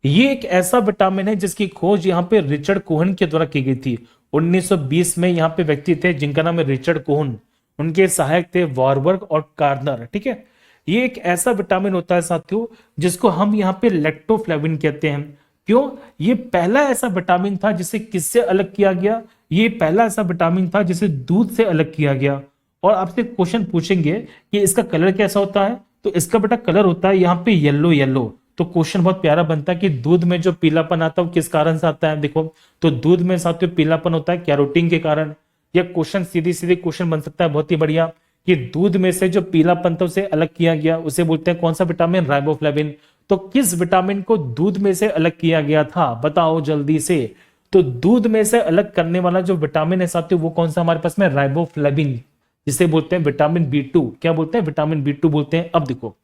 ये एक ऐसा विटामिन है जिसकी खोज यहाँ पे रिचर्ड कोहन के द्वारा की गई थी। 1920 में यहाँ पे व्यक्ति थे जिनका नाम है रिचर्ड कोहन, उनके सहायक थे वॉरबर्ग और कार्नर। ठीक है, ये एक ऐसा विटामिन होता है साथियों जिसको हम यहाँ पे लैक्टोफ्लेविन कहते हैं। क्यों? ये पहला ऐसा विटामिन था जिसे किससे अलग किया गया? ये पहला ऐसा विटामिन था जिसे दूध से अलग किया गया। और आपसे क्वेश्चन पूछेंगे कि इसका कलर कैसा होता है, तो इसका बेटा कलर होता है यहाँ पे येलो येलो। तो क्वेश्चन बहुत प्यारा बनता है कि दूध में जो पीलापन आता है वो किस कारण से आता है? देखो, तो दूध में साथियों पीलापन होता है कैरोटीन के कारण। यह क्वेश्चन सीधी सीधी क्वेश्चन बन सकता है बहुत ही बढ़िया, कि दूध में से जो पीलापन था उसे अलग किया गया, उसे बोलते हैं कौन सा विटामिन? राइबोफ्लेविन। तो किस विटामिन को दूध में से अलग किया गया था? बताओ जल्दी से। तो दूध में से अलग करने वाला जो विटामिन है साथियों वो कौन सा हमारे पास में? राइबोफ्लेविन, जिसे बोलते हैं विटामिन बी टू। क्या बोलते हैं? विटामिन बी टू बोलते हैं। अब देखो,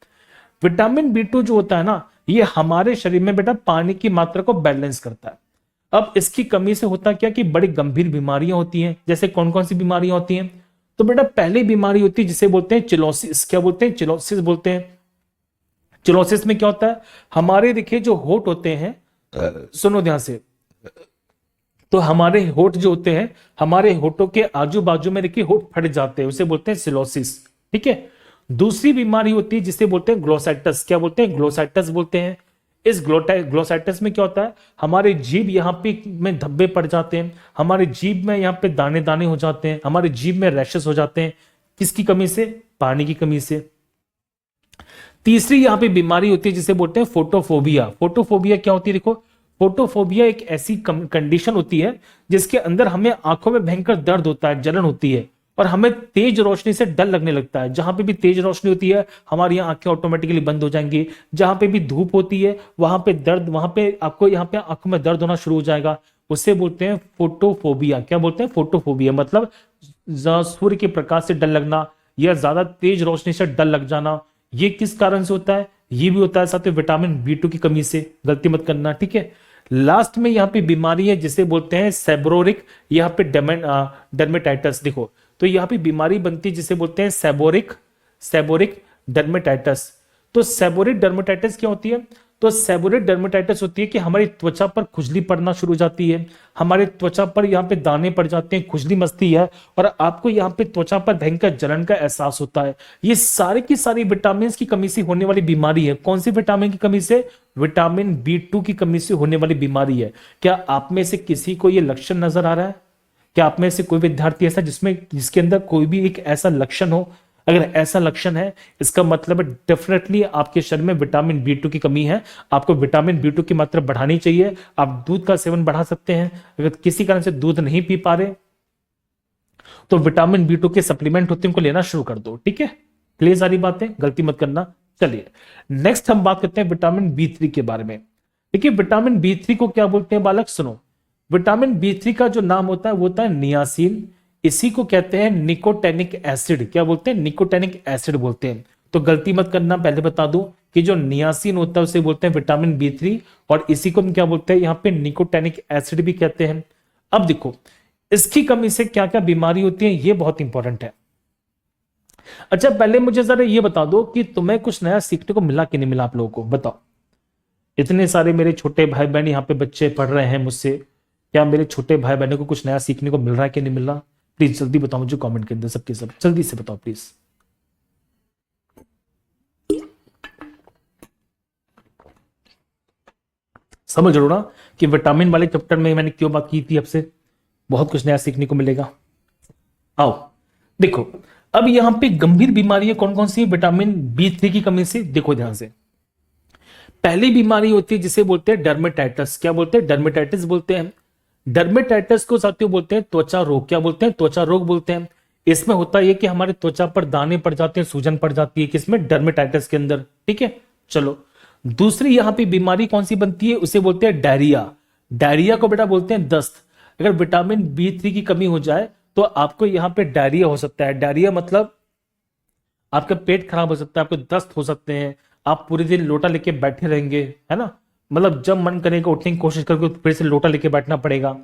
विटामिन बी टू जो होता है ना, ये हमारे शरीर में बेटा पानी की मात्रा को बैलेंस करता है। अब इसकी कमी से होता क्या कि बड़ी गंभीर बीमारियां होती हैं। जैसे कौन कौन सी बीमारियां होती हैं? तो बेटा पहली बीमारी होती है जिसे बोलते हैं चिलोसिस। क्या बोलते हैं? चिलोसिस बोलते हैं। चिलोसिस में क्या होता है? हमारे देखिए जो होठ होते हैं, सुनो ध्यान से, तो हमारे होठ जो होते हैं, हमारे होठों के आजू बाजू में देखिए होठ फट जाते हैं, उसे बोलते हैं सिलोसिस। ठीक है, दूसरी बीमारी होती है जिसे बोलते हैं ग्लोसाइटस। क्या बोलते हैं? ग्लोसाइटस बोलते हैं। इस ग्लोसाइटस में क्या होता है? हमारे जीभ यहाँ पे में धब्बे पड़ जाते हैं, हमारे जीभ में यहाँ पे दाने दाने हो जाते हैं, हमारे जीभ में रैशेस हो जाते हैं। किसकी कमी से? पानी की कमी से। तीसरी यहाँ पे बीमारी होती है जिसे बोलते हैं फोटोफोबिया। फोटोफोबिया क्या होती है? देखो, फोटोफोबिया एक ऐसी कंडीशन होती है जिसके अंदर हमें आंखों में भयंकर दर्द होता है, जलन होती है, और हमें तेज रोशनी से डर लगने लगता है। जहां पे भी तेज रोशनी होती है हमारी आंखें ऑटोमेटिकली बंद हो जाएंगी। जहां पे भी धूप होती है वहां पे दर्द, वहां पे आपको यहाँ पे आंखों में दर्द होना शुरू हो जाएगा। उसे बोलते हैं फोटोफोबिया। क्या बोलते हैं? फोटोफोबिया मतलब सूर्य के प्रकाश से डर लगना या ज्यादा तेज रोशनी से डर लग जाना। ये किस कारण से होता है? ये भी होता है साथ में विटामिन बी टू की कमी से। गलती मत करना, ठीक है। लास्ट में यहाँ पे बीमारी है जिसे बोलते हैं सेबोरिक, यहाँ पे डर्मेटाइटिस। देखो, तो यहाँ पे बीमारी बनती है जिसे बोलते हैं सेबोरिक डर्मेटाइटिस। तो सेबोरिक डर्मेटाइटिस क्या होती है? तो सेबोरिक डर्मेटाइटिस होती है कि हमारी त्वचा पर खुजली पड़ना शुरू हो जाती है, हमारे त्वचा पर यहाँ पे दाने पड़ जाते हैं, खुजली मचती है, और आपको यहाँ पे त्वचा पर भयंकर जलन का एहसास होता है। ये सारी की सारी विटामिन की कमी से होने वाली बीमारी है। कौन सी विटामिन की कमी से? विटामिन बी टू की कमी से होने वाली बीमारी है। क्या आप में से किसी को ये लक्षण नजर आ रहा है? क्या आप में से कोई विद्यार्थी ऐसा जिसके अंदर कोई भी एक ऐसा लक्षण हो? अगर ऐसा लक्षण है, इसका मतलब डेफिनेटली आपके शरीर में विटामिन बी टू की कमी है। आपको विटामिन बी टू की मात्रा बढ़ानी चाहिए। आप दूध का सेवन बढ़ा सकते हैं। अगर किसी कारण से दूध नहीं पी पा रहे तो विटामिन बी टू के सप्लीमेंट होते हैं, उनको लेना शुरू कर दो। ठीक है, क्लियर सारी बातें, गलती मत करना। चलिए नेक्स्ट हम बात करते हैं विटामिन बी थ्री के बारे में। देखिए, विटामिन बी थ्री को क्या बोलते हैं बालक? सुनो, विटामिन बी थ्री का जो नाम होता है वो होता है नियासिन। इसी को कहते हैं निकोटेनिक एसिड। क्या बोलते हैं? निकोटेनिक एसिड बोलते हैं। तो गलती मत करना, पहले बता दूं कि जो नियासिन होता है उसे बोलते हैं विटामिन बी थ्री, और इसी को हम क्या बोलते हैं? यहाँ पे निकोटेनिक एसिड भी कहते हैं। अब देखो, इसकी कमी से क्या क्या बीमारी होती है, ये बहुत इंपॉर्टेंट है। अच्छा, पहले मुझे जरा ये बता दो कि तुम्हें कुछ नया सीखने को मिला कि नहीं मिला? आप लोगों को बताओ। इतने सारे मेरे छोटे भाई बहन यहाँ पे बच्चे पढ़ रहे हैं मुझसे, क्या मेरे छोटे भाई बहनों को कुछ नया सीखने को मिल रहा है कि नहीं मिल रहा? प्लीज जल्दी बताओ मुझे कमेंट के अंदर, सबके सब जल्दी से बताओ प्लीज। समझ लो ना कि विटामिन वाले चैप्टर में मैंने क्यों बात की थी आपसे, बहुत कुछ नया सीखने को मिलेगा। आओ देखो, अब यहां पे गंभीर बीमारियां कौन कौन सी है विटामिन बी3 की कमी से, देखो ध्यान से। पहली बीमारी होती है जिसे बोलते हैं डर्मेटाइटिस, क्या बोलते हैं, डर्मेटाइटिस बोलते हैं। डर्मेटाइटिस को साथियों बोलते हैं त्वचा रोग, क्या बोलते हैं, त्वचा रोग बोलते हैं। इसमें होता है कि हमारे त्वचा पर दाने पड़ जाते हैं, सूजन पड़ जाती है, किसमें, डर्मेटाइटिस के अंदर, ठीक है। चलो दूसरी यहां पे बीमारी कौन सी बनती है, उसे बोलते हैं डायरिया। डायरिया को बेटा बोलते हैं दस्त। अगर विटामिन बी3 की कमी हो जाए तो आपको यहां पे डायरिया हो सकता है। डायरिया मतलब आपका पेट खराब हो सकता है, आपको दस्त हो सकते हैं, आप पूरे दिन लोटा लेके बैठे रहेंगे, है ना, मतलब जब मन करेगा उठने की कोशिश करके फिर से लोटा लेके बैठना पड़ेगा।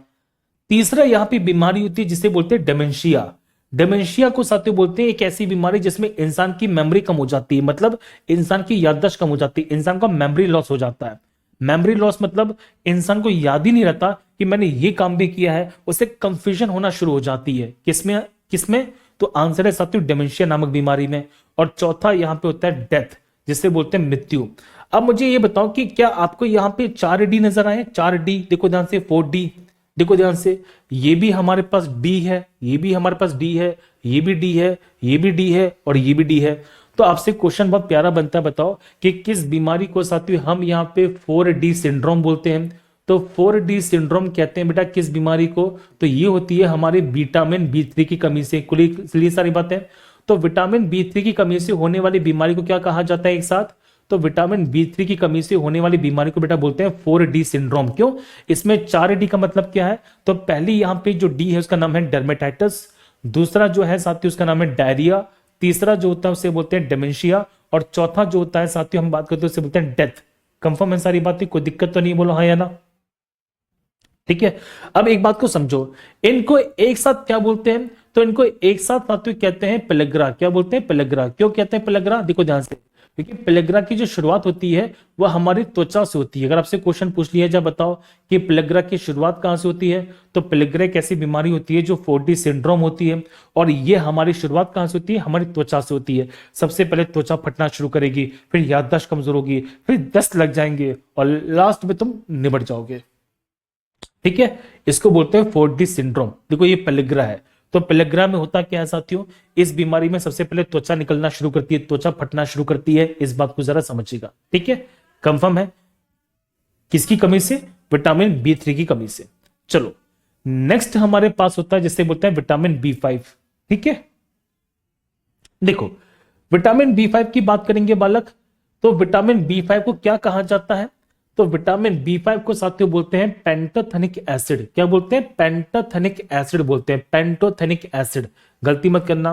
तीसरा यहां पे बीमारी होती है जिसे बोलते हैं डेमेंशिया। डेमेंशिया को साथियों बोलते हैं एक ऐसी बीमारी जिसमें इंसान की मेमोरी कम हो जाती है, मतलब इंसान की याददाश्त कम हो जाती है, इंसान का मेमोरी लॉस हो जाता है। मेमोरी लॉस मतलब इंसान को याद ही नहीं रहता कि मैंने ये काम भी किया है, उसे कंफ्यूजन होना शुरू हो जाती है। किसमें किसमें, तो आंसर है साथियों डेमेंशिया नामक बीमारी में। और चौथा यहां पे होता है डेथ, जिसे बोलते हैं मृत्यु। अब मुझे ये बताओ कि क्या आपको यहां पे 4D नजर आए, 4D देखो ध्यान से, 4D देखो ध्यान से, ये भी हमारे पास डी है, ये भी हमारे पास डी है, ये भी डी है, ये भी डी है और ये भी डी है। तो आपसे क्वेश्चन बहुत प्यारा बनता है, बताओ कि किस बीमारी को साथियों हम यहाँ पे 4D सिंड्रोम बोलते हैं। तो 4D सिंड्रोम कहते हैं बेटा किस बीमारी को, तो ये होती है हमारे विटामिन बी3 की कमी से। कुल सारी बातें, तो विटामिन बी3 की कमी से होने वाली बीमारी को क्या कहा जाता है एक साथ, तो विटामिन बी3 की कमी से होने वाली बीमारी को बेटा बोलते हैं 4D सिंड्रोम। क्यों, इसमें 4D का मतलब क्या है, तो पहली यहां पे जो डी है उसका नाम है डर्मेटाइटिस, दूसरा जो है साथियों उसका नाम है डायरिया, तीसरा जो होता है उसे बोलते हैं डेमेंशिया, और चौथा जो होता है साथियों हम बात करते हैं उसे बोलते हैं डेथ। कंफर्म है सारी बातें, कोई दिक्कत तो नहीं, बोलो हाँ या ना, ठीक है। अब एक बात को समझो, इनको एक साथ क्या बोलते हैं, तो इनको एक साथ साथियों कहते हैं पेलेग्रा, क्या बोलते हैं पेलेग्रा। क्यों कहते हैं पेलेग्रा, देखो ध्यान से, क्योंकि पेलेग्रा की जो शुरुआत होती है वह हमारी त्वचा से होती है। अगर आपसे क्वेश्चन पूछ लिया जाए बताओ कि पेलेग्रा की शुरुआत कहां से होती है, तो पेलेग्रा एक ऐसी बीमारी होती है जो 4D सिंड्रोम होती है, और ये हमारी शुरुआत कहां से होती है, हमारी त्वचा से होती है। सबसे पहले त्वचा फटना शुरू करेगी, फिर याददाश्त कमजोर होगी, फिर दस्त लग जाएंगे और लास्ट में तुम निबट जाओगे, ठीक है। इसको बोलते हैं 4D सिंड्रोम। देखो ये पेलेग्रा है, तो पेलेग्रा में होता क्या है साथियों, इस बीमारी में सबसे पहले त्वचा निकलना शुरू करती है, त्वचा फटना शुरू करती है, इस बात को जरा समझिएगा, ठीक है। कंफर्म है, किसकी कमी से, विटामिन बी3 की कमी से। चलो नेक्स्ट हमारे पास होता है जिससे बोलते हैं विटामिन बी5, ठीक है। देखो विटामिन बी5 की बात करेंगे बालक, तो विटामिन बी5 को क्या कहा जाता है, तो विटामिन बी5 को साथियों बोलते हैं पेंटोथेनिक एसिड, क्या बोलते हैं, पेंटोथेनिक एसिड बोलते हैं, पेंटोथेनिक एसिड, गलती मत करना।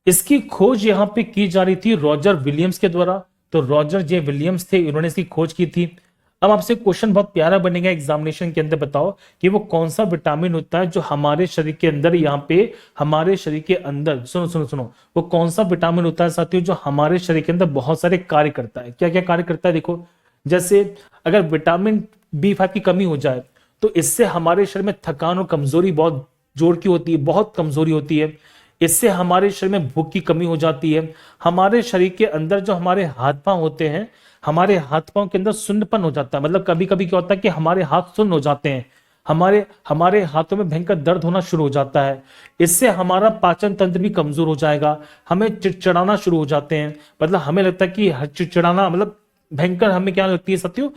इसकी खोज यहां पे की जा रही थी रॉजर विलियम्स के द्वारा, तो रॉजर जे विलियम्स थे, इन्होंने इसकी खोज की थी। अब आपसे क्वेश्चन बहुत प्यारा बनेगा एग्जामिनेशन के अंदर, बताओ कि वो कौन सा विटामिन होता है जो हमारे शरीर के अंदर, यहाँ पे हमारे शरीर के अंदर, सुनो सुनो सुनो, वो कौन सा विटामिन होता है साथियों जो हमारे शरीर के अंदर बहुत सारे कार्य करता है। क्या क्या कार्य करता है, देखो जैसे अगर विटामिन बी5 की कमी हो जाए तो इससे हमारे शरीर में थकान और कमजोरी बहुत जोर की होती है, बहुत कमजोरी होती है। इससे हमारे शरीर में भूख की कमी हो जाती है। हमारे शरीर के अंदर जो हमारे हाथ पांव होते हैं, हमारे हाथ पांव के अंदर सुन्नपन हो जाता है, मतलब कभी कभी क्या होता है कि हमारे हाथ सुन्न हो जाते हैं, हमारे हमारे हाथों में भयंकर दर्द होना शुरू हो जाता है। इससे हमारा पाचन तंत्र भी कमजोर हो जाएगा, हमें चिड़चिड़ाना शुरू हो जाते हैं, मतलब हमें लगता है कि चिड़चिड़ाना मतलब भयंकर, हमें क्या लगती है साथियों,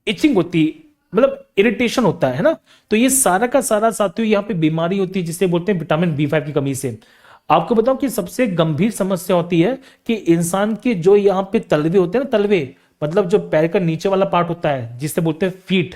इचिंग होती है, मतलब इरिटेशन होता है ना। तो ये सारा का सारा साथियों यहाँ पे बीमारी होती है जिसे बोलते हैं विटामिन बी5 की कमी से। आपको बताऊं कि सबसे गंभीर समस्या होती है कि इंसान के जो यहाँ पे तलवे होते हैं ना, तलवे मतलब जो पैर का नीचे वाला पार्ट होता है जिसे बोलते हैं फीट,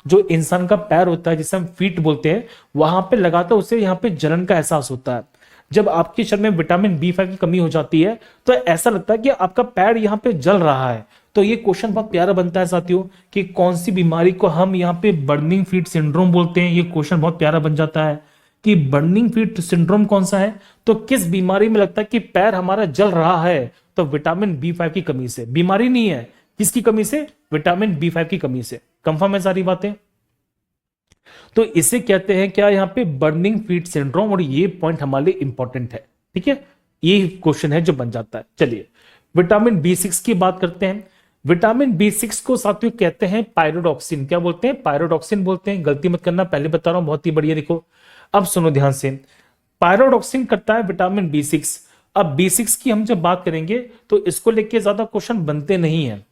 जो इंसान का पैर होता है जिसे हम फीट बोलते हैं, वहां पे लगातार उसे यहाँ पे जलन का एहसास होता है। जब आपके शरीर में विटामिन बी5 की कमी हो जाती है तो ऐसा लगता है कि आपका पैर यहाँ पे जल रहा है। तो ये क्वेश्चन बहुत प्यारा बनता है साथियों कि कौन सी बीमारी को हम यहाँ पे बर्निंग फीट सिंड्रोम बोलते हैं। ये क्वेश्चन बहुत प्यारा बन जाता है कि बर्निंग फीट सिंड्रोम कौन सा है, तो किस बीमारी में लगता है कि पैर हमारा जल रहा है, तो विटामिन बी5 की कमी से। बीमारी नहीं है, किसकी कमी से, विटामिन बी5 की कमी से। कंफर्म है सारी बातें। तो इसे कहते हैं क्या यहाँ पे, बर्निंग फीट सिंड्रोम, और ये पॉइंट हमारे लिए इंपॉर्टेंट है। ठीक है, ये क्वेश्चन है जो बन जाता है। चलिए विटामिन B6 की बात करते हैं। विटामिन B6 को साथियों कहते हैं पायरोडॉक्सिन। क्या बोलते हैं? पायरोडॉक्सिन बोलते हैं, गलती मत करना, पहले बता रहा हूं, बहुत ही बढ़िया। देखो अब सुनो ध्यान से, पायरोडॉक्सिन करता है विटामिन B6। अब B6 की हम जब बात करेंगे तो इसको लेके ज्यादा क्वेश्चन बनते नहीं है।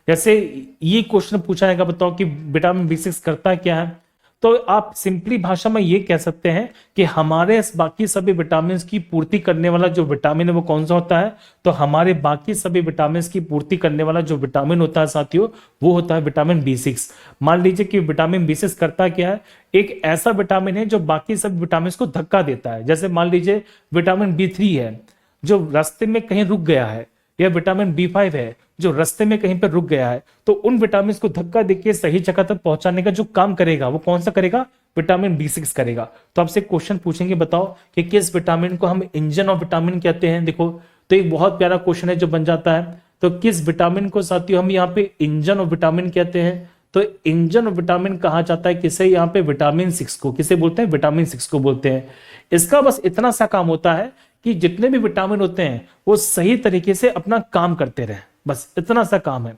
जैसे ये क्वेश्चन पूछा जाएगा, बताओ कि विटामिन B6 करता क्या है, तो आप सिंपली भाषा में ये कह सकते हैं कि हमारे बाकी सभी विटामिन की पूर्ति करने वाला जो विटामिन है वो कौन सा होता है, तो हमारे बाकी सभी विटामिन की पूर्ति करने वाला जो विटामिन होता है साथियों, वो होता है विटामिन B6। मान लीजिए कि विटामिन B6 करता क्या है, एक ऐसा विटामिन है जो बाकी सभी विटामिन को धक्का देता है। जैसे मान लीजिए विटामिन B3 है जो रास्ते में कहीं रुक गया है, या विटामिन B5 है जो रास्ते में कहीं पर रुक गया है, तो उन विटामिन को धक्का देके सही जगह तक पहुंचाने का जो काम करेगा वो कौन सा करेगा, विटामिन B6 करेगा। तो आपसे क्वेश्चन पूछेंगे, बताओ कि किस विटामिन को हम इंजन ऑफ विटामिन कहते हैं। देखो तो एक बहुत प्यारा क्वेश्चन है जो बन जाता है, तो किस विटामिन को साथियों हम यहाँ पे इंजन ऑफ विटामिन कहते हैं, तो इंजन ऑफ विटामिन कहा जाता है किसे, यहाँ पे विटामिन 6 को। किसे बोलते हैं? विटामिन 6 को बोलते हैं। इसका बस इतना सा काम होता है कि जितने भी विटामिन होते हैं वो सही तरीके से अपना काम करते रहे, बस इतना सा काम है।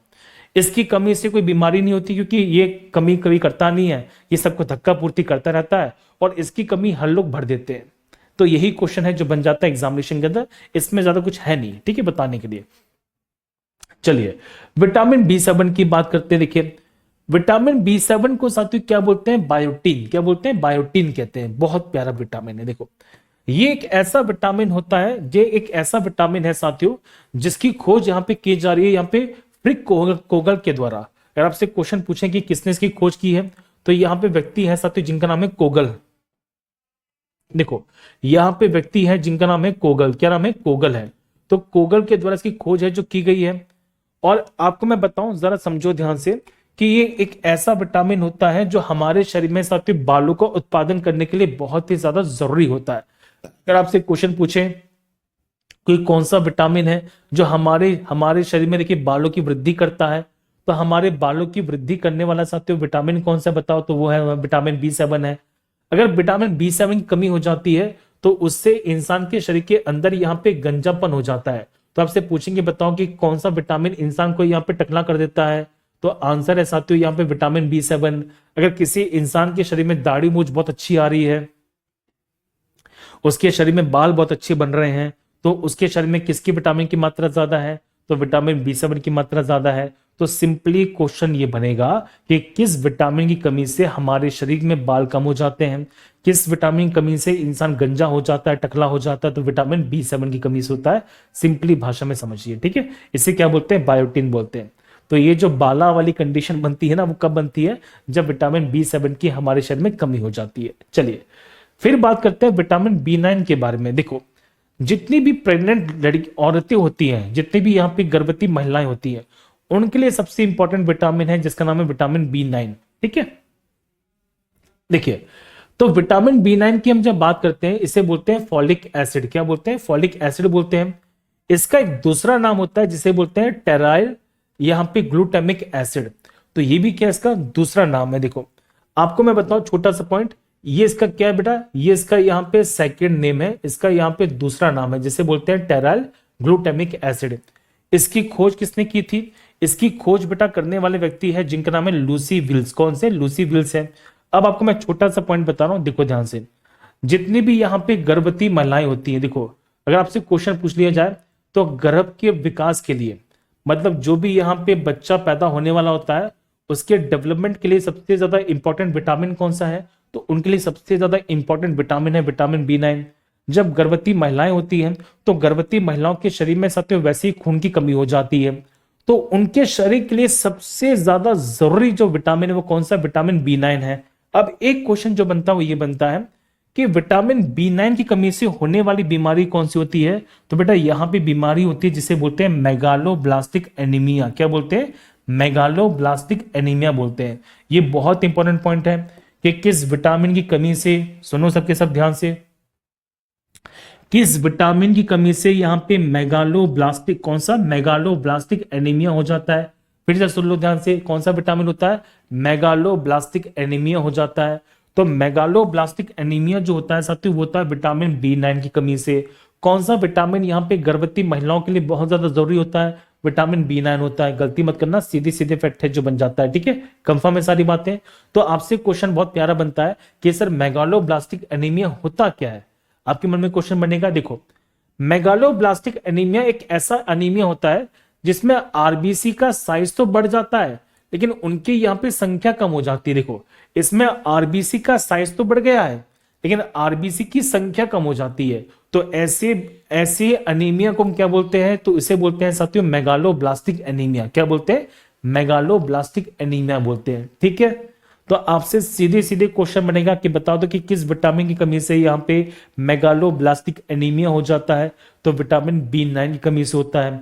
इसकी कमी से कोई बीमारी नहीं होती, क्योंकि ये कमी कभी करता नहीं है, ये सबको धक्का पूर्ति करता रहता है, और इसकी कमी हर लोग भर देते हैं। तो यही क्वेश्चन है जो बन जाता है एग्जामिनेशन के अंदर, इसमें ज्यादा कुछ है नहीं, ठीक है, बताने के लिए। चलिए विटामिन B7 की बात करते हैं। देखिए विटामिन B7 को साथियों क्या बोलते हैं, बायोटीन। क्या बोलते हैं? बायोटीन कहते हैं। बहुत प्यारा विटामिन है। देखो ये एक ऐसा विटामिन होता है, ये एक ऐसा विटामिन है साथियों जिसकी खोज यहाँ पे की जा रही है, यहाँ पे फ्रिक कोगल के द्वारा। अगर आपसे क्वेश्चन पूछें कि किसने इसकी खोज की है, तो यहाँ पे व्यक्ति है साथियों जिनका नाम है कोगल। देखो यहाँ पे व्यक्ति है जिनका नाम है कोगल। क्या नाम है? कोगल है। तो कोगल के द्वारा इसकी खोज है जो की गई है। और आपको मैं बताऊं, जरा समझो ध्यान से, कि ये एक ऐसा विटामिन होता है जो हमारे शरीर में साथियों बालों का उत्पादन करने के लिए बहुत ही ज्यादा जरूरी होता है। अगर आपसे क्वेश्चन पूछे कोई कौन सा विटामिन है जो हमारे हमारे शरीर में देखिए बालों की वृद्धि करता है, तो हमारे बालों की वृद्धि करने वाला साथियों विटामिन कौन सा बताओ, तो वो है विटामिन B7 है। अगर विटामिन B7 की कमी हो जाती है तो उससे इंसान के शरीर के अंदर यहाँ पे गंजापन हो जाता है। तो आपसे पूछेंगे बताओ कि कौन सा विटामिन इंसान को यहाँ पे टकला कर देता है, तो आंसर है साथियों यहाँ पे विटामिन B7। अगर किसी इंसान के शरीर में दाढ़ी मूंछ बहुत अच्छी आ रही है, उसके शरीर में बाल बहुत अच्छे बन रहे हैं, तो उसके शरीर में किसकी विटामिन की मात्रा ज्यादा है, तो विटामिन B7 की मात्रा ज्यादा है। तो सिंपली क्वेश्चन ये बनेगा कि किस विटामिन की कमी से हमारे शरीर में बाल कम हो जाते हैं, किस विटामिन की कमी से इंसान गंजा हो जाता है, टकला हो जाता है, तो विटामिन B7 की कमी से होता है। सिंपली भाषा में समझिए, ठीक है। इसे क्या बोलते हैं? बायोटिन बोलते हैं। तो ये जो बाला वाली कंडीशन बनती है ना, वो कब बनती है? जब विटामिन B7 की हमारे शरीर में कमी हो जाती है। चलिए फिर बात करते हैं विटामिन B9 के बारे में। देखो जितनी भी प्रेग्नेंट लड़की औरतें होती हैं, जितनी भी यहाँ पे गर्भवती महिलाएं होती हैं, उनके लिए सबसे इंपॉर्टेंट विटामिन है जिसका नाम है विटामिन B9, ठीक है। देखिए तो विटामिन B9 की हम जब बात करते हैं, इसे बोलते हैं फॉलिक एसिड। क्या बोलते हैं? फॉलिक एसिड बोलते हैं। इसका एक दूसरा नाम होता है जिसे बोलते हैं टेराइल यहाँ पे ग्लूटामिक एसिड। तो ये भी क्या इसका दूसरा नाम है। देखो आपको मैं बताऊं छोटा सा पॉइंट, ये इसका क्या है बेटा, ये इसका यहाँ पे सेकेंड नेम है, इसका यहाँ पे दूसरा नाम है जिसे बोलते हैं टेराइल ग्लूटामिक एसिड। इसकी खोज किसने की थी? इसकी खोज बेटा करने वाले व्यक्ति है जिनका नाम है लूसी विल्स। कौन से? लूसी विल्स है। अब आपको मैं छोटा सा पॉइंट बता रहा हूं, देखो ध्यान से। जितनी भी यहाँ पे गर्भवती महिलाएं होती हैं, देखो अगर आपसे क्वेश्चन पूछ लिया जाए तो गर्भ के विकास के लिए, मतलब जो भी यहाँ पे बच्चा पैदा होने वाला होता है उसके डेवलपमेंट के लिए सबसे ज्यादा इंपॉर्टेंट विटामिन कौन सा है, तो उनके लिए सबसे ज्यादा इंपॉर्टेंट विटामिन है विटामिन B9। जब गर्भवती महिलाएं होती हैं तो गर्भवती महिलाओं के शरीर में साथियों वैसे ही खून की कमी हो जाती है, तो उनके शरीर के लिए सबसे ज्यादा जरूरी जो विटामिन है वो कौन सा? विटामिन B9 है। अब एक क्वेश्चन जो बनता है वो ये बनता है कि विटामिन B9 की कमी से होने वाली बीमारी कौन सी होती है, तो बेटा यहां पे बीमारी होती है जिसे बोलते हैं मेगालोब्लास्टिक एनीमिया। क्या बोलते हैं? मेगालोब्लास्टिक एनीमिया बोलते हैं। ये बहुत इंपॉर्टेंट पॉइंट है कि किस विटामिन की कमी से, सुनो सबके सब ध्यान से, किस विटामिन की कमी से यहाँ पे मेगालोब्लास्टिक, कौन सा? मेगालोब्लास्टिक एनीमिया हो जाता है। फिर से सुन लो ध्यान से, कौन सा विटामिन होता है? मेगालोब्लास्टिक एनीमिया हो जाता है। तो मेगालोब्लास्टिक एनीमिया जो होता है साथियों वो होता है विटामिन बी9 की कमी से। कौन सा विटामिन यहाँ पे गर्भवती महिलाओं के लिए बहुत ज्यादा जरूरी होता है? विटामिन बी9 होता है। गलती मत करना, सीधे सीधे फैक्ट है जो बन जाता है, ठीक है। कंफर्म है सारी बातें। तो आपसे क्वेश्चन बहुत प्यारा बनता है कि सर मेगालोब्लास्टिक एनीमिया होता क्या है। आपके मन में क्वेश्चन बनेगा, देखो मेगालोब्लास्टिक एनीमिया एक ऐसा एनीमिया होता है जिसमें आरबीसी का साइज तो बढ़ जाता है लेकिन उनकी यहाँ पे संख्या कम हो जाती है। देखो इसमें आरबीसी का साइज तो बढ़ गया है लेकिन आरबीसी की संख्या कम हो जाती है। तो ऐसे ऐसे एनीमिया को हम क्या बोलते हैं? तो इसे बोलते हैं साथियों मेगालोब्लास्टिक एनीमिया। क्या बोलते हैं? मेगालोब्लास्टिक एनीमिया बोलते हैं, ठीक है। तो आपसे सीधे सीधे क्वेश्चन बनेगा कि बताओ तो कि किस विटामिन की कमी से यहाँ पे मेगालोब्लास्टिक एनीमिया हो जाता है? तो विटामिन बी9 की कमी से होता है।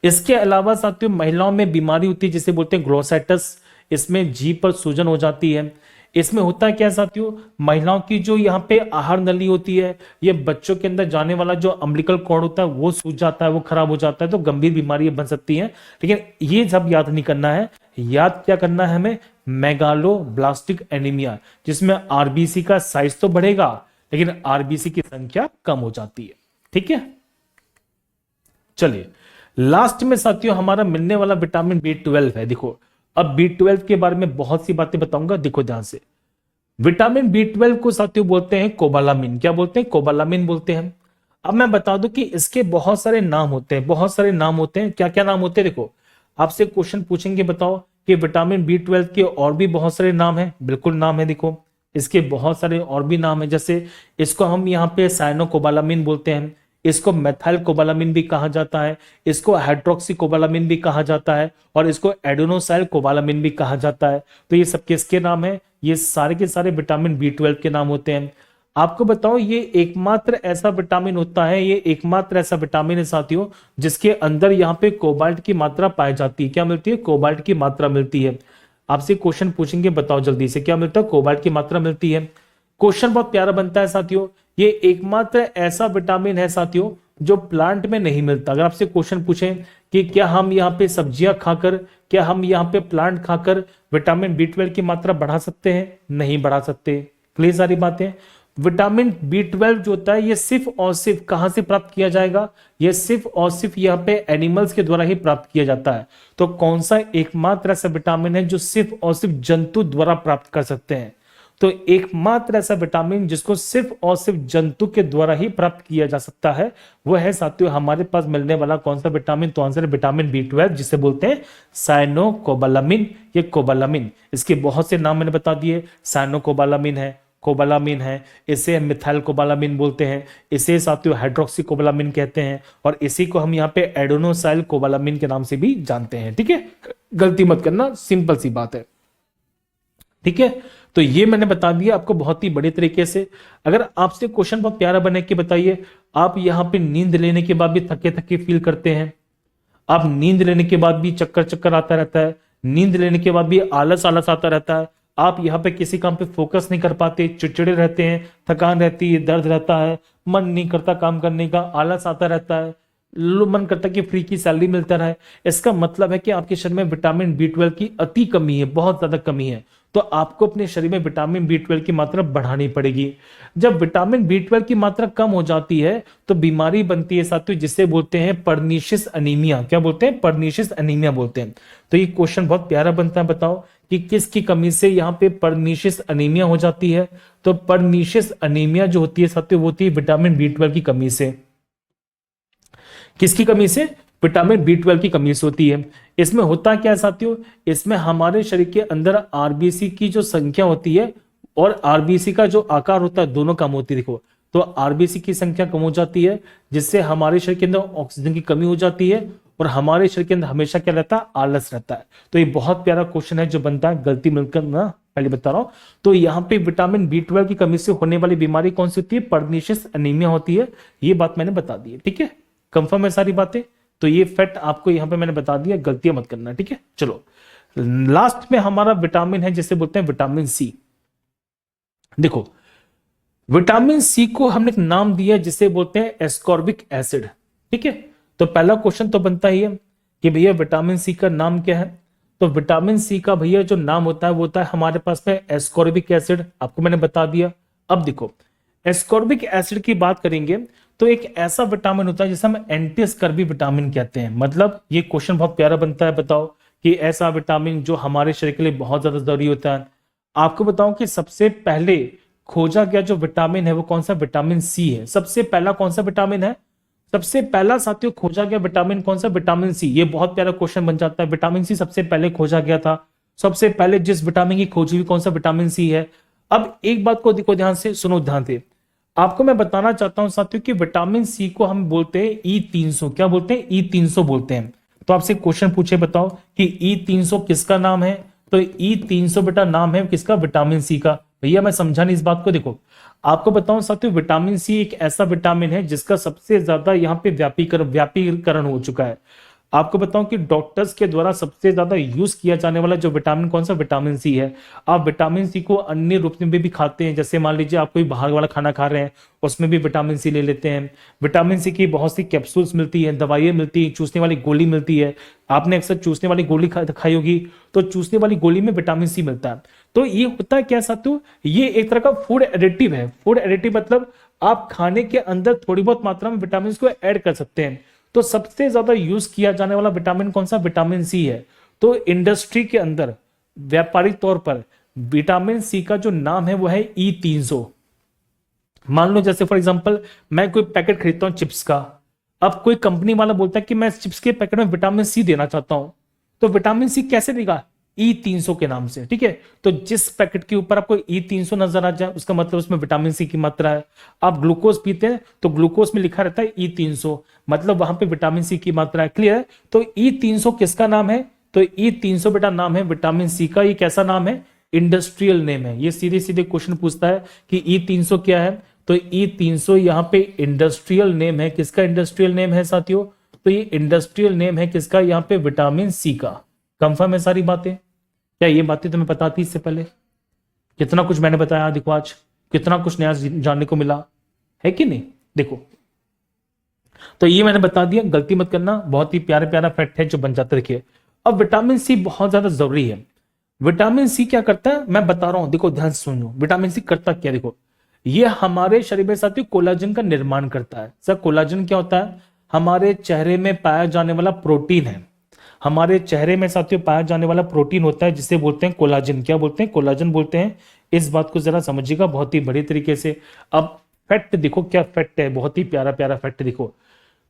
इसके अलावा साथियों महिलाओं में बीमारी होती है जिसे बोलते हैं ग्लोसाइटिस। इसमें जीभ पर सूजन हो जाती है। इसमें होता है क्या साथियों, महिलाओं की जो यहाँ पे आहार नली होती है, ये बच्चों के अंदर जाने वाला जो अम्बिलिकल कॉर्ड होता है वो सूज जाता है, वो खराब हो जाता है, तो गंभीर बीमारियां बन सकती हैं। लेकिन ये सब याद नहीं करना है, याद क्या करना है हमें? मेगालोब्लास्टिक एनीमिया, जिसमें आरबीसी का साइज तो बढ़ेगा लेकिन आरबीसी की संख्या कम हो जाती है, ठीक है। चलिए लास्ट में साथियों हमारा मिलने वाला विटामिन बी12 है। देखो अब बी12 के बारे में बहुत सी बातें बताऊंगा, देखो ध्यान से। विटामिन बी12 को साथियों बोलते हैं कोबालामिन। क्या बोलते हैं? कोबालामिन बोलते हैं। अब मैं बता दूं कि इसके बहुत सारे नाम होते हैं, बहुत सारे नाम होते हैं। क्या क्या नाम होते हैं? देखो आपसे क्वेश्चन पूछेंगे, बताओ कि विटामिन बी12 के और भी बहुत सारे नाम हैं। बिल्कुल नाम है, देखो इसके बहुत सारे और भी नाम है। जैसे इसको हम यहाँ पे साइनोकोबालामिन बोलते हैं, इसको मेथाइल कोबालामिन भी कहा जाता है, इसको हाइड्रोक्सी कोबालामिन भी कहा जाता है और इसको एडेनोसाइल कोबालामिन भी कहा जाता है। तो ये सब किसके नाम है? ये सारे के सारे विटामिन बी12 के नाम होते हैं। आपको बताओ ये एकमात्र ऐसा विटामिन होता है, ये एकमात्र ऐसा विटामिन है साथियों जिसके अंदर यहाँ पे कोबाल्ट की मात्रा पाई जाती है। क्या मिलती है? कोबाल्ट की मात्रा मिलती है। आपसे क्वेश्चन पूछेंगे, बताओ जल्दी से क्या मिलता है? कोबाल्ट की मात्रा मिलती है। क्वेश्चन बहुत प्यारा बनता है साथियों, ये एकमात्र ऐसा विटामिन है साथियों जो प्लांट में नहीं मिलता। अगर आपसे क्वेश्चन पूछें कि क्या हम यहाँ पे सब्जियां खाकर, क्या हम यहाँ पे प्लांट खाकर विटामिन बी12 की मात्रा बढ़ा सकते हैं? नहीं बढ़ा सकते। क्लियर सारी बातें। विटामिन बी12 जो होता है ये सिर्फ और सिर्फ कहां से प्राप्त किया जाएगा? ये सिर्फ और सिर्फ यहाँ पे एनिमल्स के द्वारा ही प्राप्त किया जाता है। तो कौन सा एकमात्र ऐसा विटामिन है जो सिर्फ और सिर्फ जंतु द्वारा प्राप्त कर सकते हैं? तो एकमात्र ऐसा विटामिन जिसको सिर्फ और सिर्फ जंतु के द्वारा ही प्राप्त किया जा सकता है वो है साथियों हमारे पास मिलने वाला कौन सा विटामिन? तो आंसर है विटामिन बी12 जिसे बोलते हैं साइनोकोबालामिन। ये कोबालामिन, इसके बहुत से नाम मैंने बता दिए। साइनोकोबालामिन है, कोबालामिन है, इसे मिथाइल कोबालामिन बोलते हैं, इसे साथियों हाइड्रोक्सी कोबालामिन कहते हैं और इसी को हम यहाँ पे एडेनोसाइल कोबालामिन के नाम से भी जानते हैं, ठीक है। गलती मत करना, सिंपल सी बात है, ठीक है। तो ये मैंने बता दिया आपको बहुत ही बड़े तरीके से। अगर आपसे क्वेश्चन बहुत प्यारा बने कि बताइए आप यहाँ पे नींद लेने के बाद भी थके थके फील करते हैं, आप नींद लेने के बाद भी चक्कर चक्कर आता रहता है, नींद लेने के बाद भी आलस आलस आता रहता है, आप यहाँ पे किसी काम पे फोकस नहीं कर पाते, चिड़चिड़े रहते हैं, थकान रहती है, दर्द रहता है, मन नहीं करता काम करने का, आलस आता रहता है, मन करता है कि फ्री की सैलरी मिलता रहे, इसका मतलब है कि आपके शरीर में विटामिन बी12 की अति कमी है, बहुत ज्यादा कमी है। तो आपको अपने शरीर में विटामिन बी12 की मात्रा बढ़ानी पड़ेगी। जब विटामिन बी12 की मात्रा कम हो जाती है तो बीमारी बनती है साथियों जिसे बोलते हैं पर्नीशियस अनीमिया। क्या बोलते हैं? पर्नीशियस अनीमिया बोलते हैं। तो ये क्वेश्चन बहुत प्यारा बनता है, बताओ कि किसकी कमी से यहाँ पे पर्नीशियस अनीमिया हो जाती है? तो पर्नीशियस अनीमिया जो होती है साथियों वो होती है विटामिन बी12 की कमी से। किसकी कमी से? विटामिन बी12 की कमी से होती है। इसमें होता क्या है साथियों, इसमें हमारे शरीर के अंदर आरबीसी की जो संख्या होती है और आरबीसी का जो आकार होता है दोनों कम होती है। देखो तो आरबीसी की संख्या कम हो जाती है जिससे हमारे शरीर के अंदर ऑक्सीजन की कमी हो जाती है और हमारे शरीर के अंदर हमेशा क्या रहता है? आलस रहता है। तो ये बहुत प्यारा क्वेश्चन है जो बनता है, गलती मिलकर ना पहले बता रहा हूं। तो यहाँ पे विटामिन बी12 की कमी से होने वाली बीमारी कौन सी होती है? पर्नीशियस अनीमिया होती है। ये बात मैंने बता दी है, ठीक है। कंफर्म है सारी बातें? तो ये फैक्ट आपको यहां पे मैंने बता दिया, गलतियां मत करना, ठीक है। चलो लास्ट में हमारा विटामिन है जिसे बोलते हैं विटामिन सी। देखो विटामिन सी को हमने एक नाम दिया जिसे बोलते हैं एस्कॉर्बिक एसिड, ठीक है। तो पहला क्वेश्चन तो बनता ही है कि भैया विटामिन सी का नाम क्या है? तो विटामिन सी का भैया जो नाम होता है वो होता है हमारे पास में एस्कॉर्बिक एसिड, आपको मैंने बता दिया। अब देखो एस्कॉर्बिक एसिड की बात करेंगे तो एक ऐसा विटामिन होता है जिसे हम एंटी स्कर्वी विटामिन कहते हैं। मतलब ये क्वेश्चन बहुत प्यारा बनता है, बताओ कि ऐसा विटामिन जो हमारे शरीर के लिए बहुत ज्यादा जरूरी होता है। आपको बताऊं कि सबसे पहले खोजा गया जो विटामिन है वो कौन सा, विटामिन सी है। सबसे पहला कौन सा विटामिन है, सबसे पहला साथियों खोजा गया विटामिन कौन सा, विटामिन सी। ये बहुत प्यारा क्वेश्चन बन जाता है, विटामिन सी सबसे पहले खोजा गया था। सबसे पहले जिस विटामिन की खोज हुई कौन सा, विटामिन सी है। अब एक बात को देखो ध्यान से, सुनो ध्यान से, आपको मैं बताना चाहता हूं साथियों कि विटामिन सी को हम बोलते हैं E300। क्या बोलते हैं, E300 बोलते हैं। तो आपसे क्वेश्चन पूछे बताओ कि E300 किसका नाम है, तो E300 बेटा नाम है किसका, विटामिन सी का। भैया मैं समझा नहीं इस बात को। देखो आपको बताऊं साथियों, विटामिन सी एक ऐसा विटामिन है जिसका सबसे ज्यादा यहाँ पे व्यापीकरण हो चुका है। आपको बताऊं कि डॉक्टर्स के द्वारा सबसे ज्यादा यूज किया जाने वाला जो विटामिन कौन सा, विटामिन सी है। आप विटामिन सी को अन्य रूप में भी खाते हैं, जैसे मान लीजिए आप कोई बाहर वाला खाना खा रहे हैं उसमें भी विटामिन सी ले लेते हैं। विटामिन सी की बहुत सी कैप्सूल्स मिलती है, दवाइयां मिलती है, चूसने वाली गोली मिलती है। आपने अक्सर चूसने वाली गोली खाई होगी, तो चूसने वाली गोली में विटामिन सी मिलता है। तो ये होता है क्या साथियों, ये एक तरह का फूड एडिटिव है। फूड एडिटिव मतलब आप खाने के अंदर थोड़ी बहुत मात्रा में विटामिन को ऐड कर सकते हैं। तो सबसे ज्यादा यूज किया जाने वाला विटामिन कौन सा, विटामिन सी है। तो इंडस्ट्री के अंदर व्यापारिक तौर पर विटामिन सी का जो नाम है वो है E300। मान लो जैसे फॉर एग्जांपल मैं कोई पैकेट खरीदता हूं चिप्स का, अब कोई कंपनी वाला बोलता है कि मैं चिप्स के पैकेट में विटामिन सी देना चाहता हूं, तो विटामिन सी कैसे देगा, E300 के नाम से। ठीक है, तो जिस पैकेट के ऊपर आपको E300 नजर आ जाए उसका मतलब उसमें विटामिन सी की मात्रा है। आप ग्लूकोज पीते हैं तो ग्लूकोज में लिखा रहता है E300, मतलब वहां पे विटामिन सी की मात्रा है। क्लियर है, तो E300 किसका नाम है, तो E300 बेटा नाम है विटामिन सी का। ये कैसा नाम है, इंडस्ट्रियल नेम है। ये सीधे सीधे क्वेश्चन पूछता है कि E300 क्या है, तो E300 यहाँ पे इंडस्ट्रियल नेम है। किसका इंडस्ट्रियल नेम है साथियों, तो ये इंडस्ट्रियल नेम है किसका, यहाँ पे विटामिन सी का। कंफर्म है सारी बातें, क्या ये बातें तुम्हें पता थी इससे पहले? कितना कुछ मैंने बताया, देखो आज कितना कुछ नया जानने को मिला है कि नहीं। देखो तो ये मैंने बता दिया, गलती मत करना, बहुत ही प्यारा प्यारा फैक्ट है जो बन जाता है। देखिए अब विटामिन सी बहुत ज्यादा जरूरी है। विटामिन सी क्या करता है मैं बता रहा हूं, देखो ध्यान से सुनो विटामिन सी करता क्या। देखो ये हमारे शरीर में साथियों कोलाजन का निर्माण करता है। सर कोलाजन क्या होता है, हमारे चेहरे में पाया जाने वाला प्रोटीन है। हमारे चेहरे में साथियों पाया जाने वाला प्रोटीन होता है जिसे बोलते हैं कोलाजन। क्या बोलते हैं, कोलाजन बोलते हैं। इस बात को जरा समझिएगा बहुत ही बड़ी तरीके से। अब फैक्ट देखो क्या फैक्ट है, बहुत ही प्यारा प्यारा फैक्ट। देखो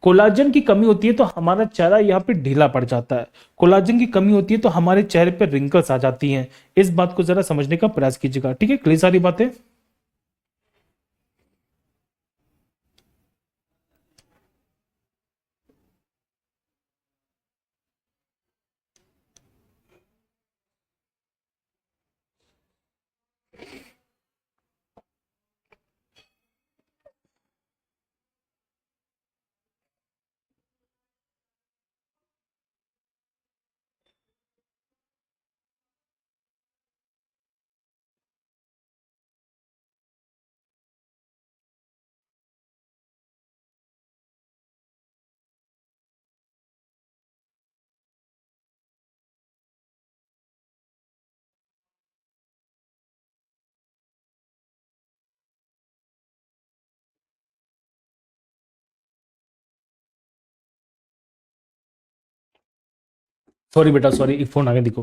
कोलाजन की कमी होती है तो हमारा चेहरा यहाँ पे ढीला पड़ जाता है। कोलाजन की कमी होती है तो हमारे चेहरे पे रिंकल्स आ जाती हैं। इस बात को जरा समझने का प्रयास कीजिएगा। ठीक है, क्लियर सारी बातें। सॉरी बेटा सॉरी, एक फोन आ गया। देखो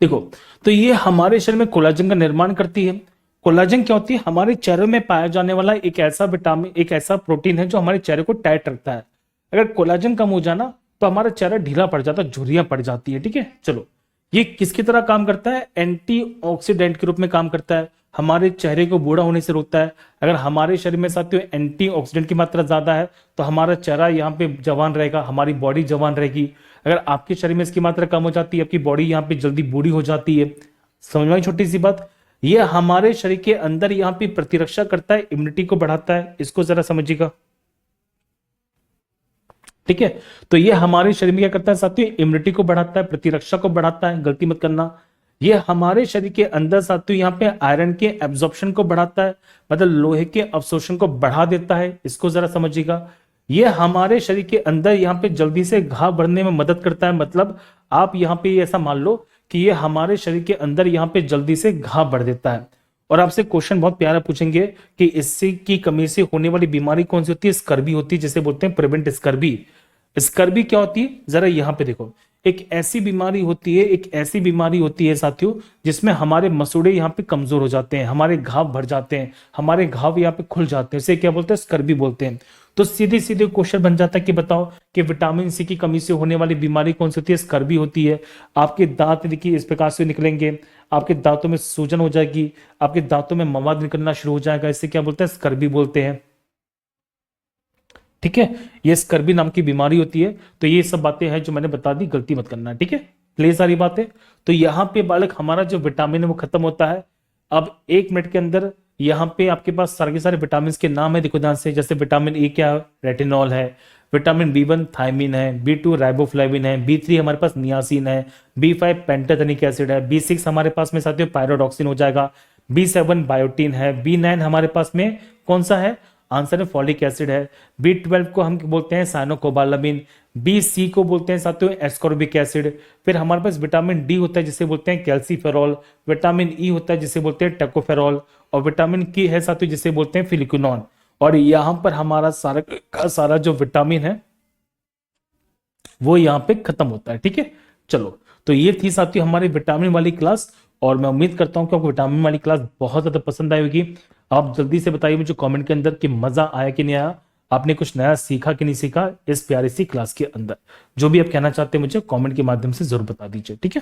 देखो तो ये हमारे शरीर में कोलाजन का निर्माण करती है। कोलाजन क्या होती है, हमारे चेहरे में पाया जाने वाला एक ऐसा विटामिन, एक ऐसा प्रोटीन है जो हमारे चेहरे को टाइट रखता है। अगर कोलाजन कम हो जाना तो हमारा चेहरा ढीला पड़ जाता है, झुर्रियां पड़ जाती है। ठीक है, चलो ये किसकी तरह काम करता है, एंटीऑक्सीडेंट के रूप में काम करता है। हमारे चेहरे को बूढ़ा होने से रोकता है। अगर हमारे शरीर में साथियों एंटीऑक्सीडेंट की मात्रा ज्यादा है तो हमारा चेहरा यहाँ पे जवान रहेगा, हमारी बॉडी जवान रहेगी। अगर आपके शरीर में इसकी मात्रा कम हो जाती है, आपकी बॉडी यहाँ पे जल्दी बूढ़ी हो जाती है। समझ में आई छोटी सी बात। ये हमारे शरीर के अंदर यहाँ पे प्रतिरक्षा करता है, इम्यूनिटी को बढ़ाता है। इसको जरा समझिएगा। ठीक है, तो ये हमारे शरीर में क्या करता है साथियों, इम्यूनिटी को बढ़ाता है, प्रतिरक्षा को बढ़ाता है। गलती मत करना। ये हमारे शरीर के अंदर साथियों यहाँ पे आयरन के एब्जॉर्प्शन को बढ़ाता है, मतलब लोहे के अवशोषण को बढ़ा देता है। इसको जरा समझिएगा। ये हमारे शरीर के अंदर यहाँ पे जल्दी से घाव बढ़ने में मदद करता है। मतलब आप यहाँ पे ऐसा मान लो कि ये हमारे शरीर के अंदर यहाँ पे जल्दी से घाव बढ़ देता है। और आपसे क्वेश्चन बहुत प्यारा पूछेंगे कि इससे की कमी से होने वाली बीमारी कौन सी होती है? स्कर्वी होती है, जिसे बोलते हैं प्रिवेंट स्कर्वी। स्कर्वी क्या होती है? जरा यहाँ पे देखो, एक ऐसी बीमारी होती है, एक ऐसी बीमारी होती है साथियों, जिसमें हमारे मसूड़े यहाँ पे कमजोर हो जाते हैं, हमारे घाव भर जाते हैं, हमारे घाव यहाँ पे खुल जाते हैं, इसे क्या बोलते हैं? स्कर्वी बोलते हैं। तो सीधे सीधे क्वेश्चन बन जाता है कि बताओ कि विटामिन सी की कमी से होने वाली बीमारी कौन सी होती है? स्कर्वी होती है। आपके दांत देखिए इस प्रकार से निकलेंगे, आपके दांतों में सूजन हो जाएगी, आपके दांतों में मवाद निकलना शुरू हो जाएगा, इसे क्या बोलते हैं? स्कर्वी बोलते हैं। ठीक है, ये स्कर्वी नाम की बीमारी होती है। तो ये सब बातें हैं जो मैंने बता दी, गलती मत करना। ठीक है, क्लियर सारी बातें। तो यहाँ पे बालक हमारा जो विटामिन है वो खत्म होता है। अब 1 मिनट के अंदर यहाँ पे आपके पास सारे के सारे विटामिन के नाम है, देखो ध्यान से। जैसे विटामिन ए क्या है? रेटिनॉल है। विटामिन B1 थायमिन है। B2 राइबोफ्लेविन है। B3 हमारे पास नियासिन है। B5 पेंटाथेनिक एसिड है। B6 हमारे पास में साथियों पायरोडॉक्सिन हो जाएगा। B7 बायोटीन है। B9 हमारे पास में कौन सा है? आंसर है फॉलिक एसिड है। B12 को हम बोलते हैं साइनोकोबालामिन। BC को बोलते हैं साथियों एस्कॉर्बिक एसिड। फिर हमारे पास विटामिन डी होता है जिसे बोलते हैं कैल्सीफेरॉल। विटामिन ई होता है जिसे बोलते हैं टेकोफेरॉल। और विटामिन के है साथियों जिसे बोलते हैं फिलिक्विनॉन। और यहाँ पर हमारा सारा का सारा जो विटामिन है वो यहाँ पे खत्म होता है। ठीक है, चलो, तो ये थी साथियों हमारी विटामिन वाली क्लास। और मैं उम्मीद करता हूं कि आपको विटामिन वाली क्लास बहुत ज्यादा पसंद आई होगी। आप जल्दी से बताइए मुझे कमेंट के अंदर कि मजा आया कि नहीं आया, आपने कुछ नया सीखा कि नहीं सीखा इस प्यारी सी क्लास के अंदर। जो भी आप कहना चाहते हैं मुझे कमेंट के माध्यम से जरूर बता दीजिए। ठीक है।